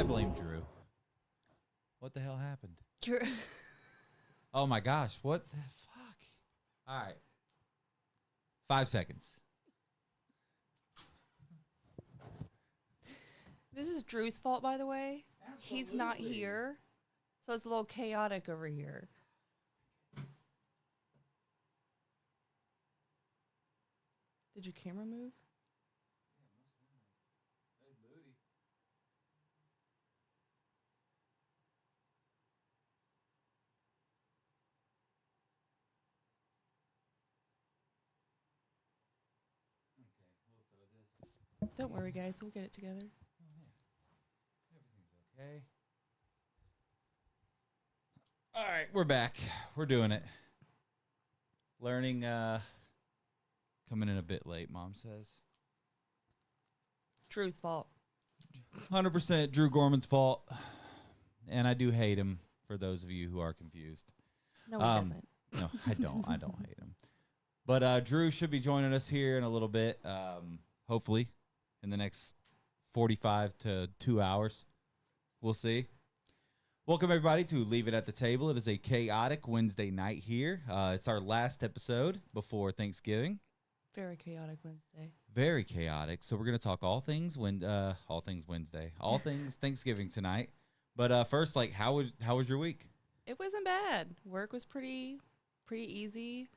blame Drew. What the hell happened? Drew. Oh my gosh, what the fuck? All right. 5 seconds. This is Drew's fault, by the way. He's not here, so it's a little chaotic over here. Did your camera move? Don't worry, guys. We'll get it together. Okay. All right, we're back. We're doing it. Learning, coming in a bit late, Mom says. Drew's fault. 100% Drew Gorman's fault. And I do hate him, for those of you who are confused. No, he doesn't. No, I don't. I don't hate him. But Drew should be joining us here in a little bit, hopefully, in the next 45 to 2 hours. We'll see. Welcome, everybody, to Leave It at the Table. It is a chaotic Wednesday night here. It's our last episode before Thanksgiving. Very chaotic Wednesday. Very chaotic. So we're going to talk all things Wednesday, all things Thanksgiving tonight. But first, like, how was your week? It wasn't bad. Work was pretty easy.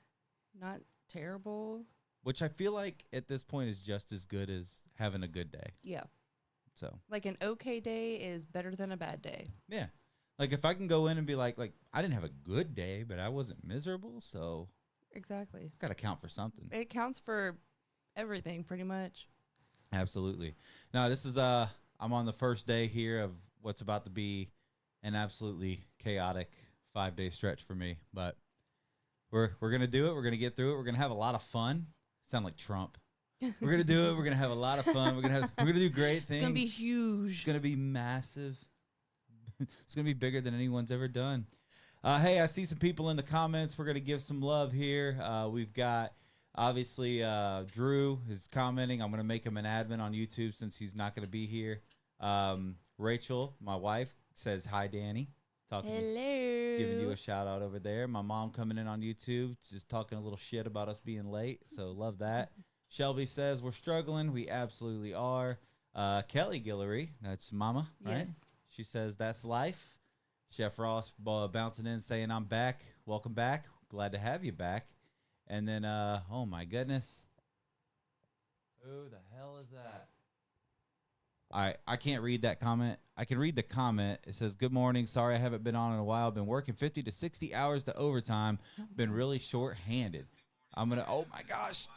Not terrible. Which I feel like at this point is just as good as having a good day. Yeah. So like an okay day is better than a bad day. Yeah. Like if I can go in and be like I didn't have a good day, but I wasn't miserable, so exactly. It's got to count for something. It counts for everything pretty much. Absolutely. Now, this is I'm on the first day here of what's about to be an absolutely chaotic 5-day stretch for me, but we're going to do it. We're going to get through it. We're going to have a lot of fun. Sound like Trump. We're going to do it. We're going to have a lot of fun. We're going to do great things. It's going to be huge. It's going to be massive. It's going to be bigger than anyone's ever done. Hey, I see some people in the comments. We're going to give some love here. We've got, obviously, Drew is commenting. I'm going to make him an admin on YouTube since he's not going to be here. Rachel, my wife, says, hi, Danny. Hello. Giving you a shout out over there. My mom coming in on YouTube, just talking a little shit about us being late. So love that. Shelby says, we're struggling. We absolutely are. Kelly Guillory, that's Mama, right? Yes. She says, that's life. Chef Ross bouncing in saying, I'm back. Welcome back. Glad to have you back. And then, oh my goodness. Who the hell is that? All right, I can't read that comment. I can read the comment. It says, good morning. Sorry I haven't been on in a while. Been working 50 to 60 hours to overtime. Been really short-handed. I'm going to, oh my gosh.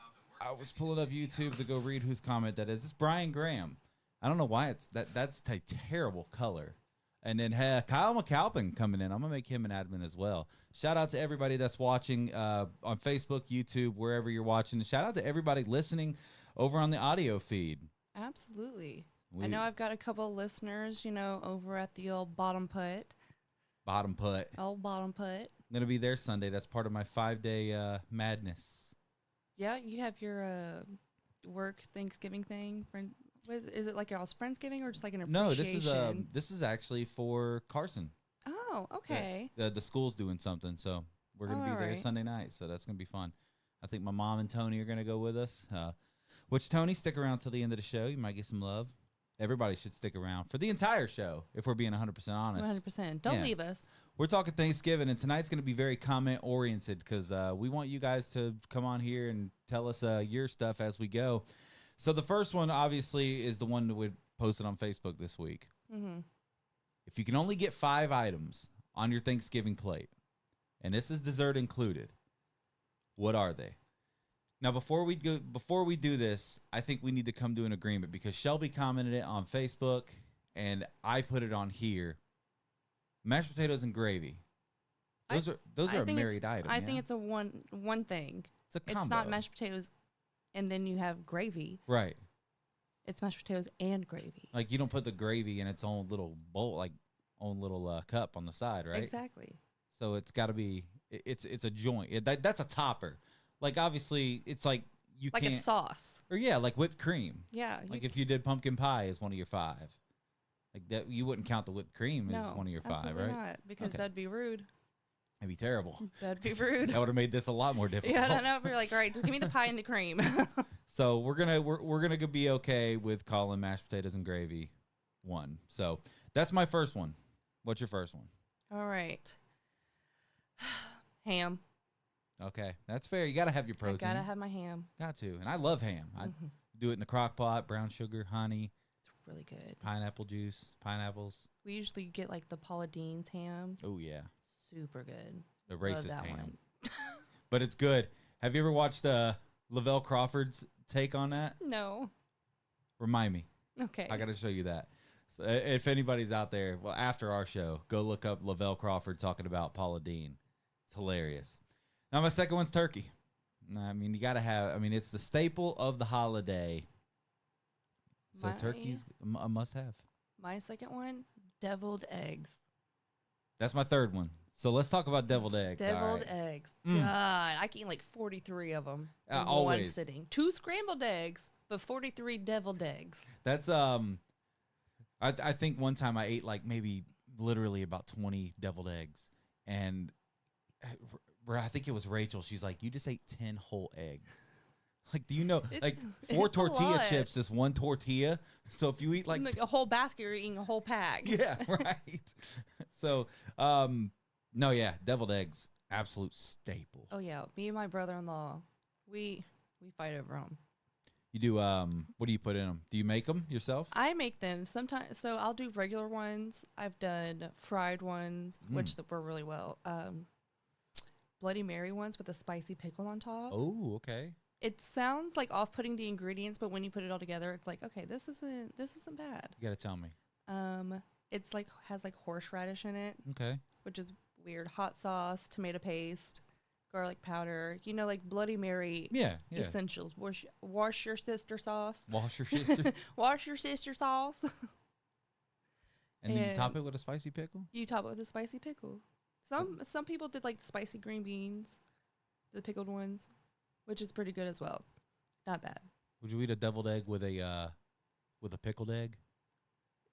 I was pulling up YouTube to go read whose comment that is. It's Brian Graham. I don't know why it's that's a terrible color. And then Kyle McAlpin coming in. I'm going to make him an admin as well. Shout out to everybody that's watching on Facebook, YouTube, wherever you're watching. Shout out to everybody listening over on the audio feed. Absolutely. I know I've got a couple of listeners, over at the old Bottom Put. Bottom Put. Old Bottom Put. I'm going to be there Sunday. That's part of my 5-day madness. Yeah, you have your work Thanksgiving thing. Is it like y'all's Friendsgiving or just like an appreciation? No, this is actually for Carson. Oh, okay. Yeah, the school's doing something, so we're going to be there Sunday night, so that's going to be fun. I think my mom and Tony are going to go with us. Which, Tony, stick around till the end of the show. You might get some love. Everybody should stick around for the entire show, if we're being 100% honest. 100%. Don't leave us. We're talking Thanksgiving, and tonight's going to be very comment-oriented because we want you guys to come on here and tell us your stuff as we go. So the first one, obviously, is the one that we posted on Facebook this week. Mm-hmm. If you can only get 5 items on your Thanksgiving plate, and this is dessert included, what are they? Now, before we do this, I think we need to come to an agreement because Shelby commented it on Facebook, and I put it on here. Mashed potatoes and gravy. Those are a married item. I think it's a one thing. It's a combo. It's not mashed potatoes, and then you have gravy. Right. It's mashed potatoes and gravy. Like you don't put the gravy in its own little bowl, like own little cup on the side, right? Exactly. So it's got to be. It's a joint. That's a topper. Like, obviously, it's like you like can't... Like a sauce. Or, yeah, like whipped cream. Yeah. Like if you did pumpkin pie as one of your 5. Like that, you wouldn't count the whipped cream as No, one of your 5, absolutely right? not, because Okay. that'd be rude. That'd be terrible. That'd be rude. That would have made this a lot more difficult. Yeah, I don't know. We're like, all right, just give me the pie and the cream. So we're gonna be okay with calling mashed potatoes and gravy 1. So that's my first one. What's your first one? All right. Ham. Okay, that's fair. You gotta have your protein. I gotta have my ham. Got to, and I love ham. I Mhm. do it in the crock pot, brown sugar, honey, It's really good. pineapple juice, pineapples. We usually get like the Paula Deen's ham. Oh yeah, Super good. the Love racist that ham, one. but it's good. Have you ever watched Lavelle Crawford's take on that? No. Remind me. Okay. I got to show you that. So if anybody's out there, well, after our show, go look up Lavelle Crawford talking about Paula Deen. It's hilarious. Now, my second one's turkey. I mean, you got to have, I mean, it's the staple of the holiday. So My- turkey's a must have. My second one, deviled eggs. That's my third one. So let's talk about deviled eggs. all Deviled right. eggs. Mm. God, I can eat like 43 of them in one Always. sitting. 2 scrambled eggs, but 43 deviled eggs. That's, I think one time I ate like maybe literally about 20 deviled eggs. And I think it was Rachel. She's like, you just ate 10 whole eggs. Like, do you know, It's- like 4 it's a tortilla lot. chips is 1 tortilla. So if you eat like, Like a whole basket, you're eating a whole pack. yeah, right. So, no, yeah, deviled eggs, absolute staple. Oh yeah, me and my brother-in-law, we fight over them. You do, what do you put in them? Do you make them yourself? I make them sometimes. So I'll do regular ones. I've done fried ones, which were really well. Bloody Mary ones with a spicy pickle on top. Oh, okay. It sounds like off-putting the ingredients, but when you put it all together, it's like, okay, this isn't bad. You got to tell me. It's like has like horseradish in it, Okay. which is weird. Hot sauce, tomato paste, garlic powder. You know, like Bloody Mary Yeah, yeah. essentials. Wash your sister sauce. Wash your sister. Wash your sister sauce. And then you top And- it with a spicy pickle? You top it with a spicy pickle. Some people did like spicy green beans, the pickled ones, which is pretty good as well. Not bad. Would you eat a deviled egg with a pickled egg?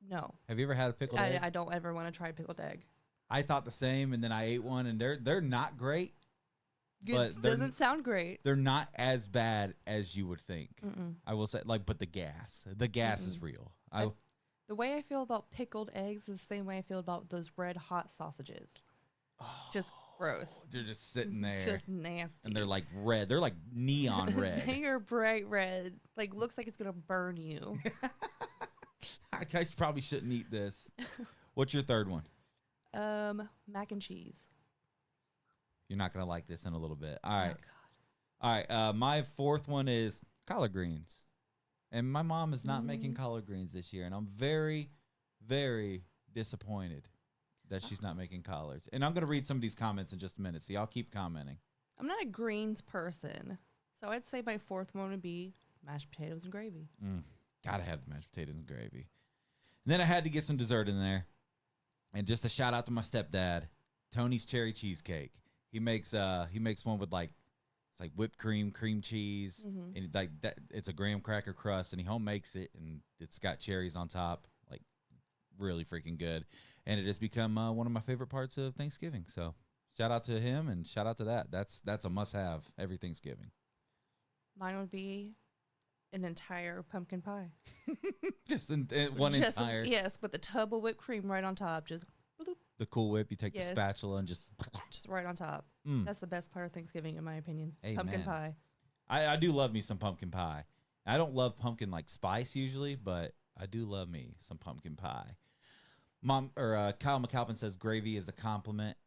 No, Have you ever had a pickled egg? I don't ever want to try pickled egg. I thought the same, and then I ate one, and they're not great. It But they're- doesn't sound great. They're not as bad as you would think. Mm-mm. I will say, like, but the gas is real. The way I feel about pickled eggs is the same way I feel about those red hot sausages. Just gross. They're just sitting there, Just nasty. and they're like red. They're like neon red. They are bright red. Like looks like it's gonna burn you. I probably shouldn't eat this. What's your third one? Mac and cheese. You're not gonna like this in a little bit. All Oh, right, all right. My fourth one is collard greens, and my mom is not making collard greens this year, and I'm very, very disappointed that she's not making collards. And I'm gonna read some of these comments in just a minute, so y'all keep commenting. I'm not a greens person, so I'd say my fourth one would be mashed potatoes and gravy. Gotta have the mashed potatoes and gravy. And then I had to get some dessert in there. And just a shout out to my stepdad, Tony's Cherry Cheesecake. He makes one with like it's like whipped cream, cream cheese, and like that. It's a graham cracker crust, and he home makes it, and it's got cherries on top, like really freaking good. And it has become one of my favorite parts of Thanksgiving. So shout out to him, and shout out to that. That's a must have every Thanksgiving. Mine would be an entire pumpkin pie. Just in one Just- entire. Yes, with a tub of whipped cream right on top. Just bloop, The Cool Whip. You take the Yes. spatula and just. just right on top. Mm. That's the best part of Thanksgiving, in my opinion. Amen. Pumpkin pie. I do love me some pumpkin pie. I don't love pumpkin like spice usually, but I do love me some pumpkin pie. Kyle McAlpin says gravy is a compliment.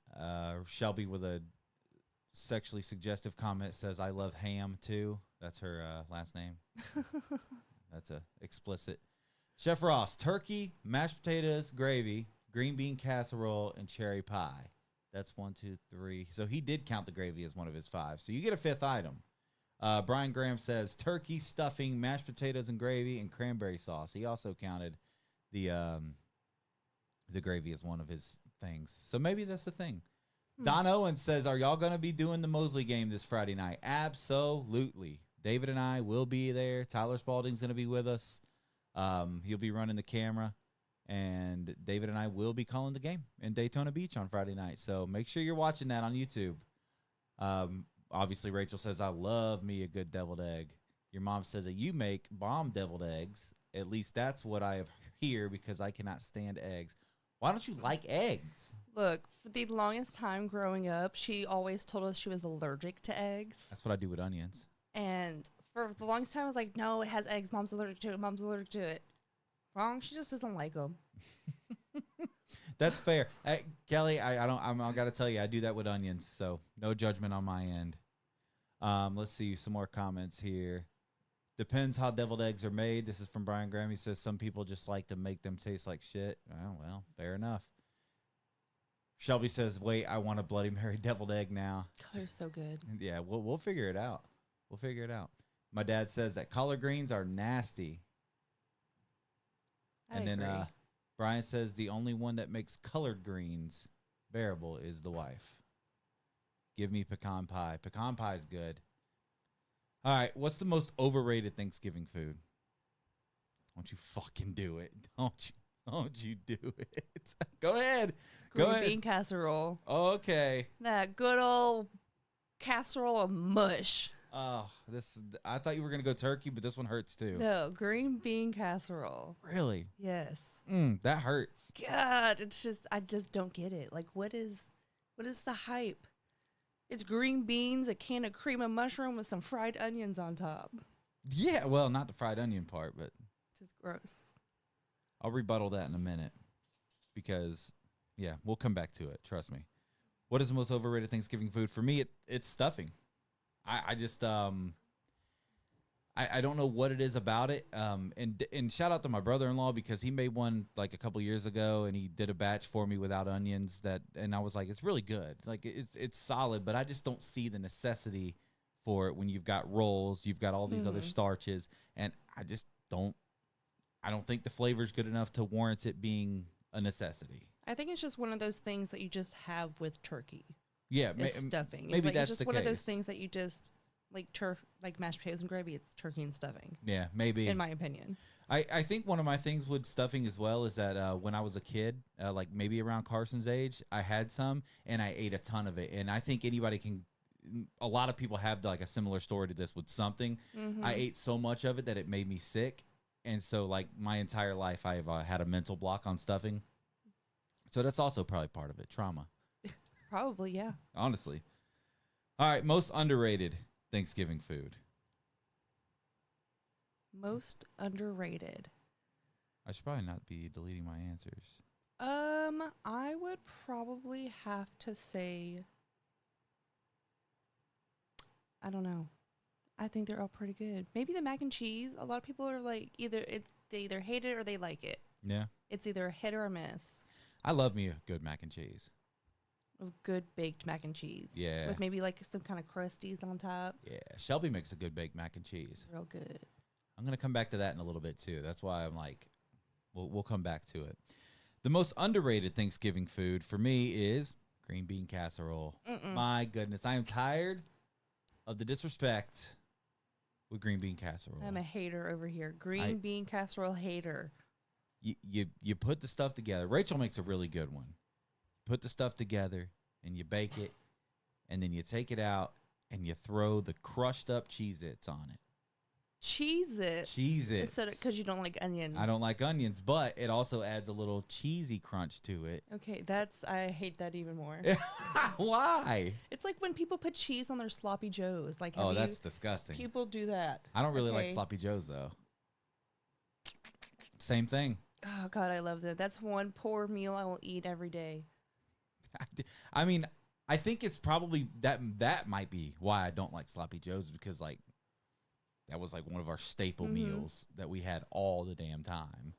Shelby with a sexually suggestive comment says I love ham too. That's her last name. That's a explicit. Chef Ross, turkey, mashed potatoes, gravy, green bean casserole, and cherry pie. That's 1, 2, 3. So he did count the gravy as one of his 5. So you get a 5th item. Brian Graham says turkey, stuffing, mashed potatoes and gravy, and cranberry sauce. He also counted the gravy as one of his things. So maybe that's the thing. Don Owen says, are y'all going to be doing the Mosley game this Friday night? Absolutely. David and I will be there. Tyler Spalding's going to be with us. He'll be running the camera. And David and I will be calling the game in Daytona Beach on Friday night. So make sure you're watching that on YouTube. Obviously, Rachel says, I love me a good deviled egg. Your mom says that you make bomb deviled eggs. At least that's what I have hear because I cannot stand eggs. Why don't you like eggs? Look, for the longest time growing up, she always told us she was allergic to eggs. That's what I do with onions. And for the longest time, I was like, no, it has eggs. Mom's allergic to it. Mom's allergic to it. Wrong. She just doesn't like them. That's fair. Kelly, I got to tell you, I do that with onions. So no judgment on my end. Let's see some more comments here. Depends how deviled eggs are made. This is from Brian Graham. He says some people just like to make them taste like shit. Oh, well, fair enough. Shelby says, wait, I want a Bloody Mary deviled egg now. They're so good. Yeah, we'll figure it out. We'll figure it out. My dad says that collard greens are nasty. I agree. Brian says the only one that makes colored greens bearable is the wife. Give me pecan pie. Pecan pie is good. All right, what's the most overrated Thanksgiving food? Don't you fucking do it. Don't you do it. Go ahead. Go Green ahead. bean casserole. Okay. That good old casserole of mush. Oh, I thought you were going to go turkey, but this one hurts too. No, green bean casserole. Really? Yes. That hurts. God, I just don't get it. Like, what is the hype? It's green beans, a can of cream of mushroom with some fried onions on top. Yeah, well, not the fried onion part, but Just gross. I'll rebuttal that in a minute because, yeah, we'll come back to it. Trust me. What is the most overrated Thanksgiving food? For me, it's stuffing. I just I don't know what it is about it. And shout out to my brother-in-law because he made one like a couple years ago and he did a batch for me without onions and I was like, it's really good. Like it's solid, but I just don't see the necessity for it when you've got rolls, you've got all these other starches, and I don't think the flavor's good enough to warrant it being a necessity. I think it's just one of those things that you just have with turkey. Yeah, It's stuffing. maybe like, that's it's just the one of those case. things that you just like mashed potatoes and gravy. It's turkey and stuffing, Yeah, maybe. in my opinion. I think one of my things with stuffing as well is that when I was a kid, like maybe around Carson's age, I had some and I ate a ton of it. And I think a lot of people have like a similar story to this with something. I ate so much of it that it made me sick. And so like my entire life, I've had a mental block on stuffing. So that's also probably part of it. Trauma, Probably, yeah. honestly. All right. Most underrated Thanksgiving food. Most underrated. I should probably not be deleting my answers. I would probably have to say, I don't know. I think they're all pretty good. Maybe the mac and cheese. A lot of people are like they either hate it or they like it. Yeah. It's either a hit or a miss. I love me a good mac and cheese. A good baked mac and cheese. Yeah. With maybe like some kind of crusties on top. Yeah. Shelby makes a good baked mac and cheese. Real good. I'm going to come back to that in a little bit too. That's why I'm like, we'll come back to it. The most underrated Thanksgiving food for me is green bean casserole. My goodness. I am tired of the disrespect with green bean casserole. I'm a hater over here. Green bean casserole hater. You put the stuff together. Rachel makes a really good one. Put the stuff together and you bake it, and then you take it out and you throw the crushed up Cheez-Its on it. Cheez-It. Cheez-Its. Because you don't like onions. I don't like onions, but it also adds a little cheesy crunch to it. Okay, I hate that even more. Why? It's like when people put cheese on their sloppy joes. Like, That's disgusting. people do that. I don't really like Okay. sloppy joes though. Same thing. Oh God, I love that. That's one poor meal I will eat every day. I mean, I think it's probably that might be why I don't like sloppy joes, because like that was like one of our staple meals that we had all the damn time.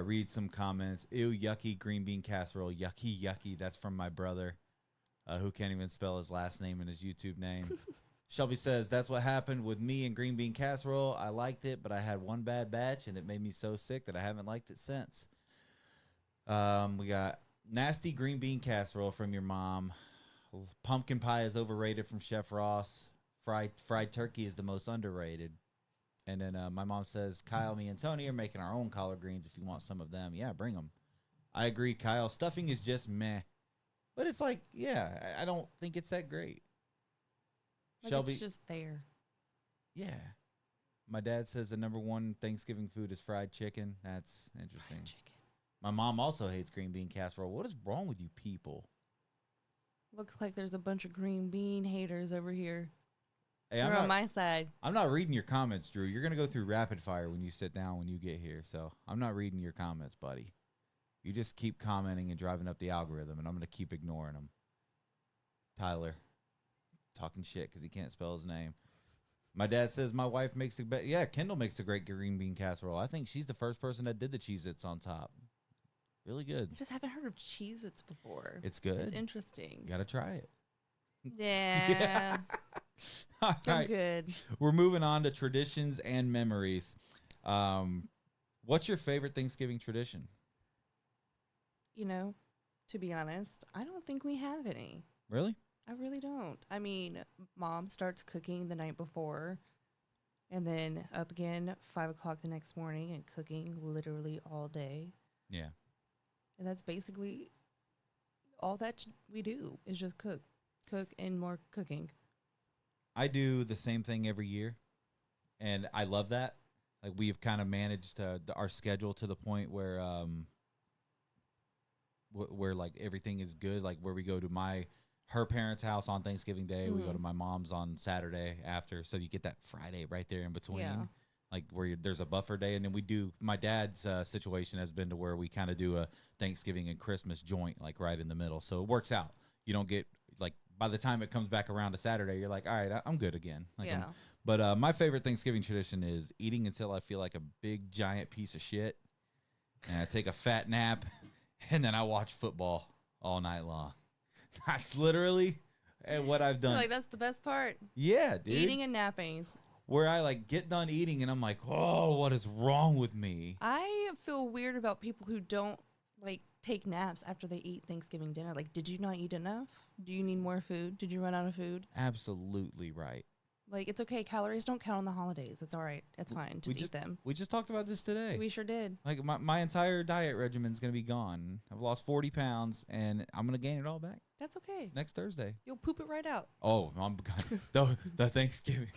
Read some comments. Ew, yucky green bean casserole. Yucky, yucky. That's from my brother, who can't even spell his last name in his YouTube name. Shelby says, that's what happened with me and green bean casserole. I liked it, but I had one bad batch, and it made me so sick that I haven't liked it since. We got nasty green bean casserole from your mom. Pumpkin pie is overrated from Chef Ross. Fried turkey is the most underrated. And then my mom says, Kyle, me, and Tony are making our own collard greens if you want some of them. Yeah, bring them. I agree, Kyle. Stuffing is just meh. But it's like, yeah, I don't think it's that great. Like Shelby, it's just there. yeah. My dad says the number one Thanksgiving food is fried chicken. That's interesting. Fried chicken. My mom also hates green bean casserole. What is wrong with you people? Looks like there's a bunch of green bean haters over here. Hey, They're on my side. I'm not reading your comments, Drew. You're going to go through rapid fire when you sit down when you get here. So I'm not reading your comments, buddy. You just keep commenting and driving up the algorithm, and I'm going to keep ignoring them. Tyler, talking shit because he can't spell his name. My dad says my wife makes yeah, Kendall makes a great green bean casserole. I think she's the first person that did the Cheez-Its on top. Really good. I just haven't heard of Cheez-Its before. It's good. It's interesting. You got to try it. Yeah. All I'm right. good. We're moving on to traditions and memories. What's your favorite Thanksgiving tradition? You know, to be honest, I don't think we have any. Really? I really don't. I mean, mom starts cooking the night before and then up again 5 o'clock the next morning and cooking literally all day. Yeah. And that's basically all that we do is just cook and more cooking. I do the same thing every year, and I love that. Like, we've kind of managed our schedule to the point where where like everything is good. Like, where we go to her parents' house on Thanksgiving Day, we go to my mom's on Saturday after, so you get that Friday right there in between. Yeah. Like where there's a buffer day, and then we do. My dad's situation has been to where we kind of do a Thanksgiving and Christmas joint, like right in the middle. So it works out. You don't get like by the time it comes back around to Saturday, you're like, all right, I'm good again. Like, Yeah. But my favorite Thanksgiving tradition is eating until I feel like a big giant piece of shit, and I take a fat nap, and then I watch football all night long. That's literally what I've I done. feel like that's the best part. Yeah, dude. Eating and napping. Where I like get done eating and I'm like, oh, what is wrong with me? I feel weird about people who don't like take naps after they eat Thanksgiving dinner. Like, did you not eat enough? Do you need more food? Did you run out of food? Absolutely right. Like, it's okay. Calories don't count on the holidays. It's all right. It's fine. Just eat them. We just talked about this today. We sure did. Like my entire diet regimen is going to be gone. I've lost 40 pounds and I'm going to gain it all back That's okay. next Thursday. You'll poop it right out. Oh, the Thanksgiving.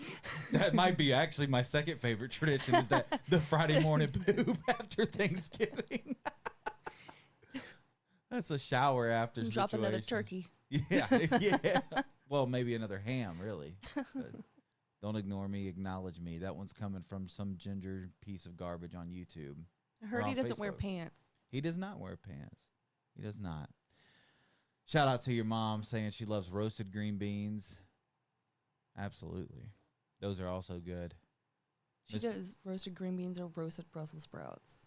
That might be actually my second favorite tradition is that the Friday morning poop after Thanksgiving. That's a shower after Drop another situation. turkey. Yeah, yeah. Well, maybe another ham, really. Don't ignore me, acknowledge me. That one's coming from some ginger piece of garbage on YouTube. I heard Or he on doesn't wear Facebook. pants. He does not wear pants. He does not. Shout out to your mom saying she loves roasted green beans. Absolutely. Those are also good. She Miss- does roasted green beans or roasted Brussels sprouts.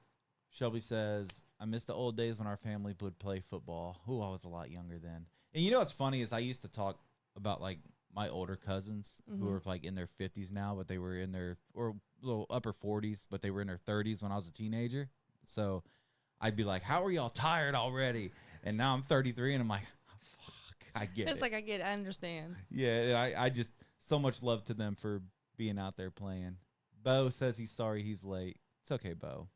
Shelby says, I miss the old days when our family would play football. Ooh, I was a lot younger then. And you know what's funny is I used to talk about like my older cousins who are like in their 50s now, but they were in their or little upper 40s, but they were in their 30s when I was a teenager. So I'd be like, how are y'all tired already? And now I'm 33 and I'm like, fuck, I get It's it. like I understand. Yeah, I just so much love to them for being out there playing. Bo says he's sorry he's late. It's okay, Bo.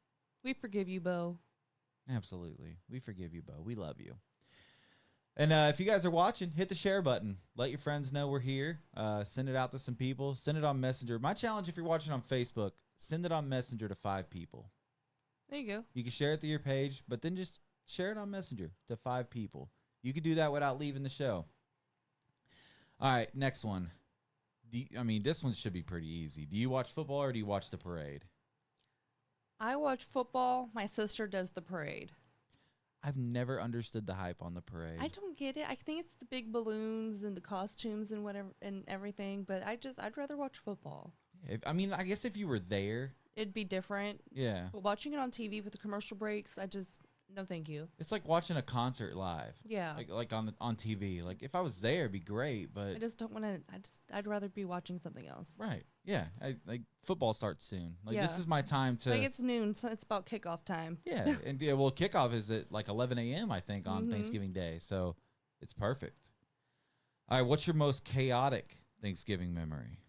We forgive you, Bo. Absolutely. We forgive you, Bo. We love you. And if you guys are watching, hit the share button. Let your friends know we're here. Send it out to some people. Send it on Messenger. My challenge, if you're watching on Facebook, send it on Messenger to 5 people. There you go. You can share it to your page, but then just share it on Messenger to 5 people. You can do that without leaving the show. All right, next one. This one should be pretty easy. Do you watch football or do you watch the parade? I watch football. My sister does the parade. I've never understood the hype on the parade. I don't get it. I think it's the big balloons and the costumes and whatever and everything, but I'd rather watch football. I guess if you were there, It'd be different. yeah. But watching it on TV with the commercial breaks, no thank you. It's like watching a concert live. Yeah. Like on TV. Like if I was there, it'd be great, but I just don't want to. I'd rather be watching something else. right. Yeah. Like football starts soon. Like this Yeah. is my time to Like it's noon, so it's about kickoff time. yeah, and well kickoff is at like 11 a.m. I think on Mhm. Thanksgiving Day. So it's perfect. All right, what's your most chaotic Thanksgiving memory?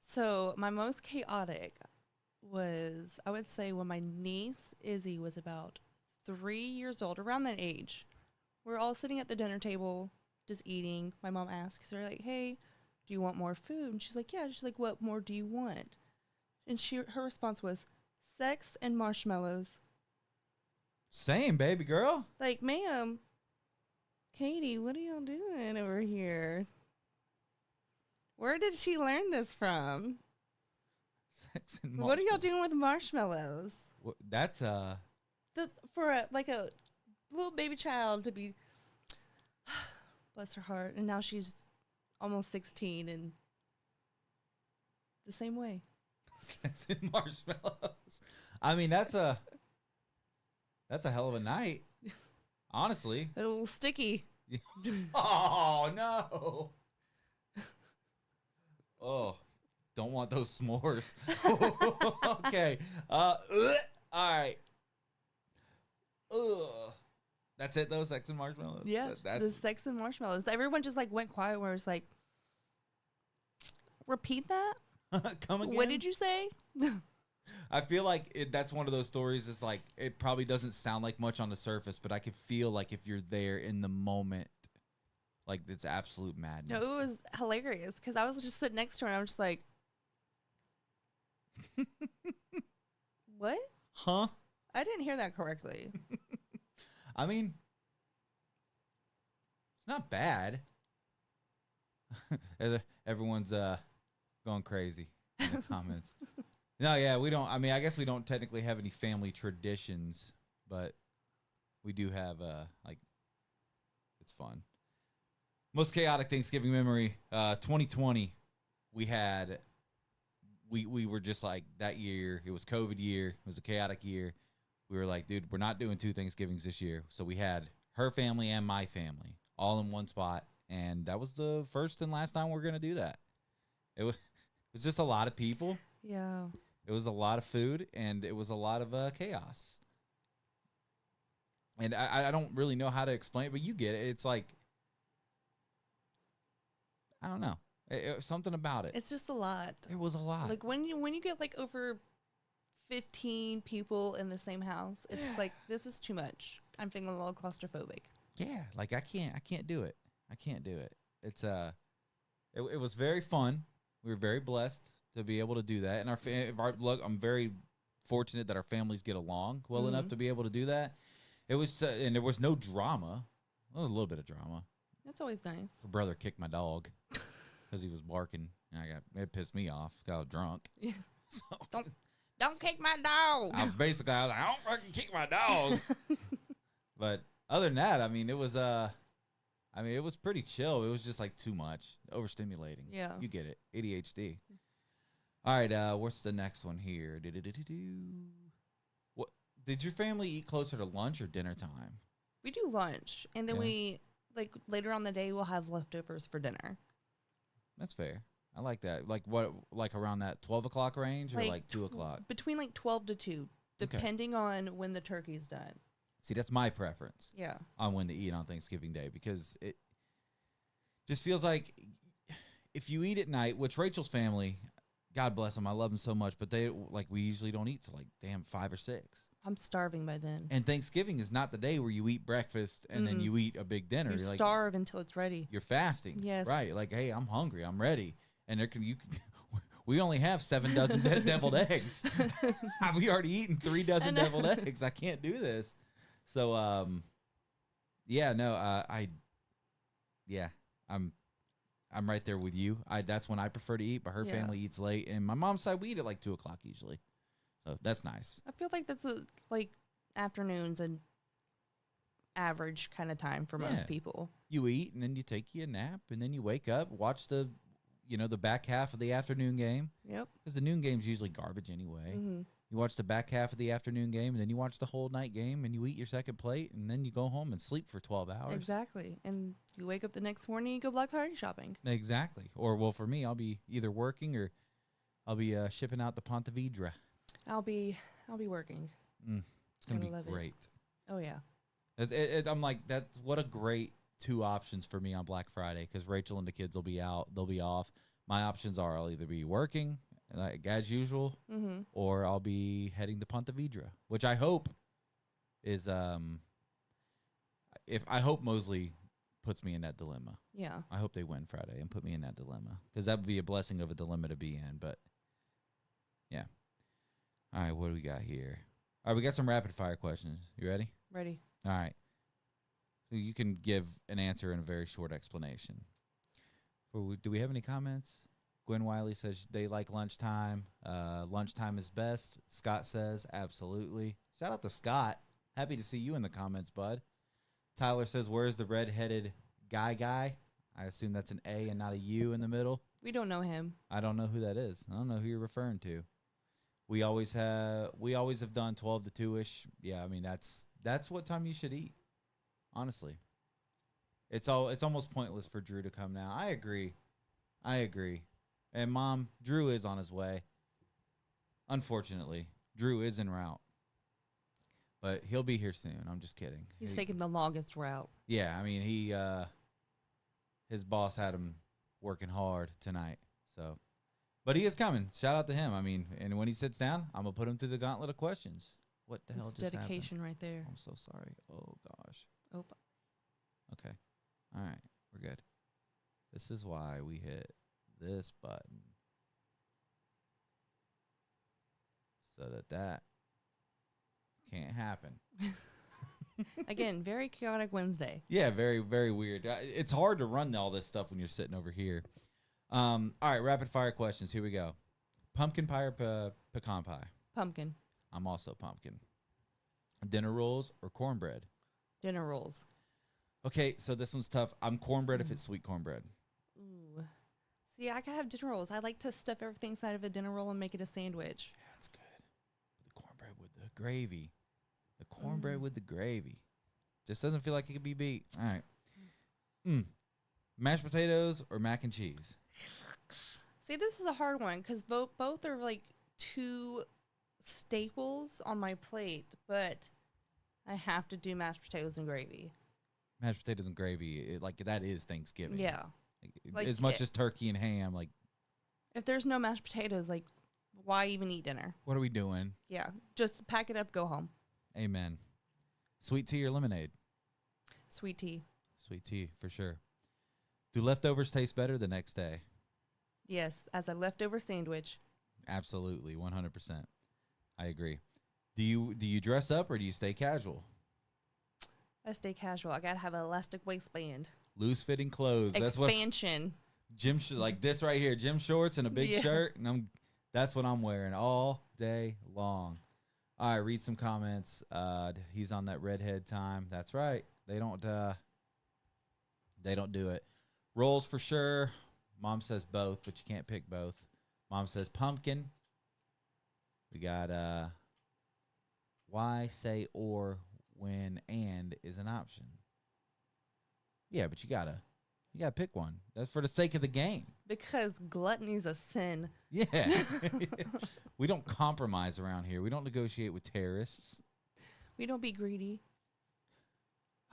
So my most chaotic was, I would say, when my niece Izzy was about 3 years old, around that age. We're all sitting at the dinner table, just eating. My mom asks her, like, "Hey, do you want more food?" And she's like, "Yeah." She's like, "What more do you want?" And her response was, "Sex and marshmallows." Same, baby girl. Like, ma'am, Katie, what are y'all doing over here? Where did she learn this from? Sex and What are y'all marshmallows. doing with marshmallows? That's For like a little baby child to be, bless her heart, and now she's almost 16 and the same way. sex and marshmallows. I mean, that's a hell of a night. Honestly. A little sticky. Oh no. Oh, don't want those s'mores. Okay. All right. Ugh. That's it though, sex and marshmallows. Yeah, That's the sex and marshmallows. Everyone just like went quiet where it's like, repeat that? come again. What did you say? I feel like that's one of those stories. It's like it probably doesn't sound like much on the surface, but I can feel like if you're there in the moment, like it's absolute madness. No, it was hilarious because I was just sitting next to her and I was just like, what? Huh? I didn't hear that correctly. I mean, it's not bad. Everyone's going crazy in the comments. No, yeah, we don't. I mean, I guess we don't technically have any family traditions, but we do have like it's fun. Most chaotic Thanksgiving memory, 2020. We had we were just like that year. It was COVID year. It was a chaotic year. We were like, dude, we're not doing 2 Thanksgivings this year. So we had her family and my family all in one spot, and that was the first and last time we're gonna do that. It was just a lot of people. Yeah. It was a lot of food, and it was a lot of chaos. And I don't really know how to explain it, but you get it. It's like, I don't know. Something about it. It's just a lot. It was a lot. Like when you get like over 15 people in the same house, it's like, this is too much. I'm feeling a little claustrophobic. Yeah, like I can't do it. I can't do it. It's it was very fun. We were very blessed to be able to do that, and look, I'm very fortunate that our families get along well enough to be able to do that. It was and there was no drama. Well, a little bit of drama. That's always nice. Her brother kicked my dog because he was barking, and it pissed me off. I was drunk. Yeah. So Don't kick my dog. I was like, I don't fucking kick my dog. But other than that, I mean, it was it was pretty chill. It was just like too much, overstimulating. Yeah. You get it, ADHD. All right, what's the next one here? What did your family eat closer to lunch or dinner time? We do lunch, and then Yeah. we, like, later on the day, we'll have leftovers for dinner. That's fair. I like that. Like what? Like around that 12 o'clock range, or like 2 o'clock? Between like 12 to 2, Okay. depending on when the turkey's done. See, that's my preference Yeah. on when to eat on Thanksgiving Day, because it just feels like if you eat at night, which Rachel's family, God bless them, I love them so much, but we usually don't eat till like 5 or 6. I'm starving by then. And Thanksgiving is not the day where you eat breakfast and then you eat a big dinner. You You're like, starve until it's ready. you're fasting. Yes. Right. Like, hey, I'm hungry. I'm ready. And we only have 7 dozen deviled eggs. We already eaten 3 dozen deviled eggs. I can't do this. So, yeah, no, I'm right there with you. That's when I prefer to eat, but her Yeah. family eats late, and my mom's side, we eat at like 2 o'clock usually. So that's nice. I feel like that's like afternoons and average kind of time for Yeah. most people. You eat, and then you take you a nap, and then you wake up, watch the back half of the afternoon game, Yep. because the noon game's usually garbage anyway. Hmm. You watch the back half of the afternoon game, and then you watch the whole night game, and you eat your second plate, and then you go home and sleep for 12 hours. Exactly. And you wake up the next morning and go Black Friday shopping. Exactly. Or, well, for me, I'll be either working or I'll be shipping out the Ponte Vedra. I'll be working. It's going to Gotta be love it. great. Oh yeah. I'm like, that's what a great 2 options for me on Black Friday, because Rachel and the kids will be out. They'll be off. My options are I'll either be working like as usual, Mm-hmm. or I'll be heading to Ponte Vedra, which I hope is if I hope Mosley puts me in that dilemma. Yeah. I hope they win Friday and put me in that dilemma, because that would be a blessing of a dilemma to be in. But yeah. All right, what do we got here? All right, we got some rapid fire questions. You ready? Ready. All right. So you can give an answer in a very short explanation. Do we have any comments? Gwen Wiley says they like lunchtime. Lunchtime is best. Scott says absolutely. Shout out to Scott. Happy to see you in the comments, bud. Tyler says, where's the redheaded guy? I assume that's an A and not a U in the middle. We don't know him. I don't know who that is. I don't know who you're referring to. We always have done 12 to 2-ish. Yeah, I mean that's what time you should eat. Honestly. It's almost pointless for Drew to come now. I agree. And Mom, Drew is on his way. Unfortunately, Drew is en route. But he'll be here soon. I'm just kidding. He's taking the longest route. Yeah, I mean his boss had him working hard tonight. So, but he is coming. Shout out to him. I mean, and when he sits down, I'm gonna put him through the gauntlet of questions. What the hell It's just dedication happened? right there. I'm so sorry. Oh gosh. Oh, Okay. All right. We're good. This is why we hit this button. So that can't happen. again, very chaotic Wednesday. Yeah, very, very weird. It's hard to run all this stuff when you're sitting over here. All right, rapid fire questions. Here we go. Pumpkin pie or pecan pie? Pumpkin. I'm also pumpkin. Dinner rolls or cornbread? Dinner rolls. Okay, so this one's tough. I'm cornbread if it's sweet cornbread. Ooh. See, I gotta have dinner rolls. I like to stuff everything inside of a dinner roll and make it a sandwich. Yeah, that's good. The cornbread with the gravy. The cornbread with the gravy. Just doesn't feel like it could be beat. All right. Mashed potatoes or mac and cheese? See, this is a hard one because both are like two staples on my plate, but I have to do mashed potatoes and gravy. Mashed potatoes and gravy, like that is Thanksgiving. Yeah. Like as much as turkey and ham, like if there's no mashed potatoes, like why even eat dinner? what are we doing? Yeah, just pack it up, go home. Amen. Sweet tea or lemonade? Sweet tea. Sweet tea, for sure. Do leftovers taste better the next day? Yes, as a leftover sandwich. Absolutely, 100%. I agree. Do you dress up or do you stay casual? I stay casual. I gotta have an elastic waistband. Loose fitting clothes. That's what Expansion. gym like this right here, gym shorts and a big Yeah. shirt, and that's what I'm wearing all day long. All right, read some comments. He's on that redhead time. That's right. They don't do it. Rolls for sure. Mom says both, but you can't pick both. Mom says pumpkin. We got why say or when and is an option. Yeah, but you gotta pick one. That's for the sake of the game. Because gluttony's a sin. Yeah. We don't compromise around here. We don't negotiate with terrorists. We don't be greedy.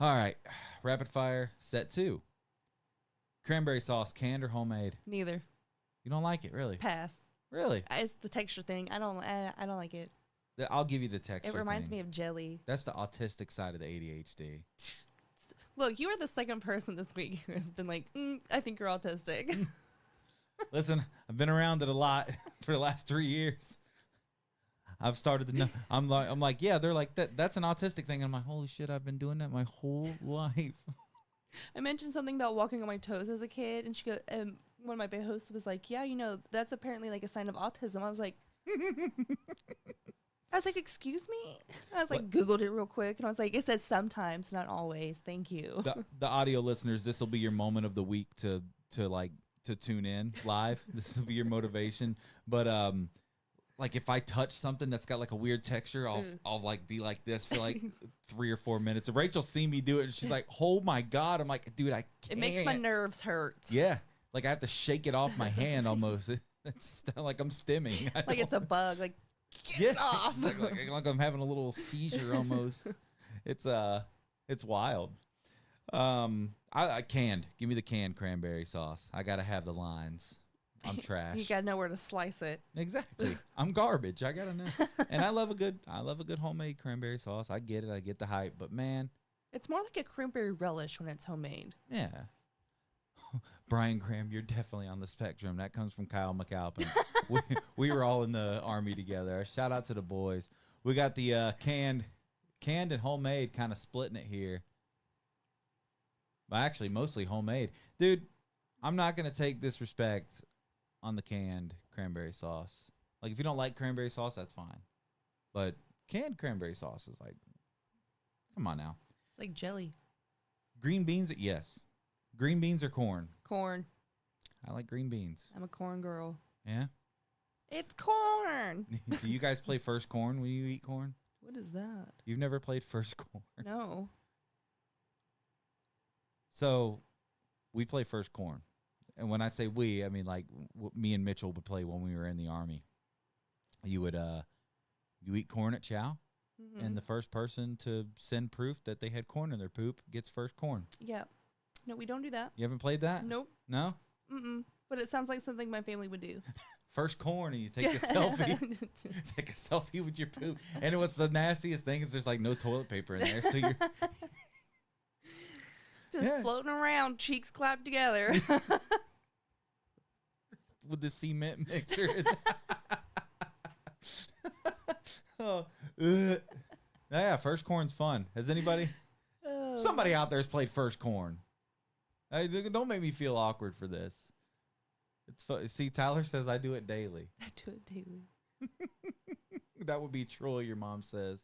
All right. Rapid fire set 2. Cranberry sauce, canned or homemade? Neither. You don't like it, really? Pass. Really? It's the texture thing. I don't like it. I'll give you the texture. It reminds thing. me of jelly. That's the autistic side of the ADHD. Look, you are the second person this week who has been like, I think you're autistic. Listen, I've been around it a lot for the last 3 years. I've started to know. I'm like, yeah, they're like that's an autistic thing. And I'm like, holy shit, I've been doing that my whole life. I mentioned something about walking on my toes as a kid, and one of my hosts was like, yeah, that's apparently like a sign of autism. I was like, excuse me? I was like, Googled it real quick, and I was like, it says sometimes, not always. Thank you. The audio listeners, this will be your moment of the week to tune in live. This will be your motivation. But like if I touch something that's got like a weird texture, I'll like be like this for like 3 or 4 minutes. And Rachel see me do it, and she's like, "Oh my god!" I'm like, "Dude, I can't." It makes my nerves hurt. Yeah, like I have to shake it off my hand almost. It's like I'm stimming. Like it's a bug. Like get it off. like I'm having a little seizure almost. It's wild. I canned. Give me the canned cranberry sauce. I gotta have the lines. I'm trash. You gotta know where to slice it. Exactly. I'm garbage. I gotta know. And I love a good homemade cranberry sauce. I get it. I get the hype. But man, It's more like a cranberry relish when it's homemade. yeah. Brian Graham, you're definitely on the spectrum. That comes from Kyle McAlpin. we were all in the Army together. Shout out to the boys. We got the canned and homemade kind of splitting it here. But actually, mostly homemade. Dude, I'm not going to take disrespect on the canned cranberry sauce. Like, if you don't like cranberry sauce, that's fine. But canned cranberry sauce is like, come on now. It's like jelly. Green beans, yes. Green beans or corn? Corn. I like green beans. I'm a corn girl. Yeah? It's corn. Do you guys play first corn when you eat corn? What is that? You've never played first corn. No. So we play first corn. And when I say we, I mean like me and Mitchell would play when we were in the Army. You would you eat corn at chow, Mm-hmm. and the first person to send proof that they had corn in their poop gets first corn. Yeah. No, we don't do that. You haven't played that? Nope. No? Mm-mm. But it sounds like something my family would do. First corn, and you take a selfie. Take a selfie with your poop. And what's the nastiest thing is there's like no toilet paper in there. So you're Just floating around, cheeks clapped together. with the cement mixer. Oh, yeah, first corn's fun. Has anybody, Oh. somebody out there has played first corn? Hey, don't make me feel awkward for this. It's fun. See, Tyler says I do it daily. I do it daily. That would be Troy, your mom says.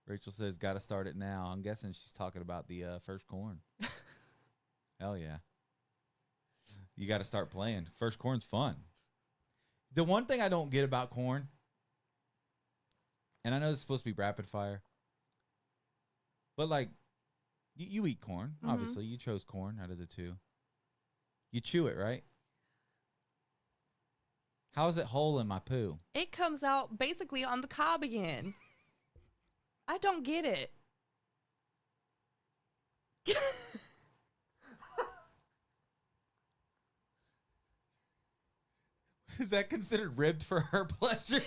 Rachel says, got to start it now. I'm guessing she's talking about the first corn. Hell yeah. You got to start playing. First corn's fun. The one thing I don't get about corn, and I know it's supposed to be rapid fire, but like, you eat corn. Mhm. Obviously, you chose corn out of the two. You chew it, right? How is it whole in my poo? It comes out basically on the cob again. I don't get it. Is that considered ribbed for her pleasure?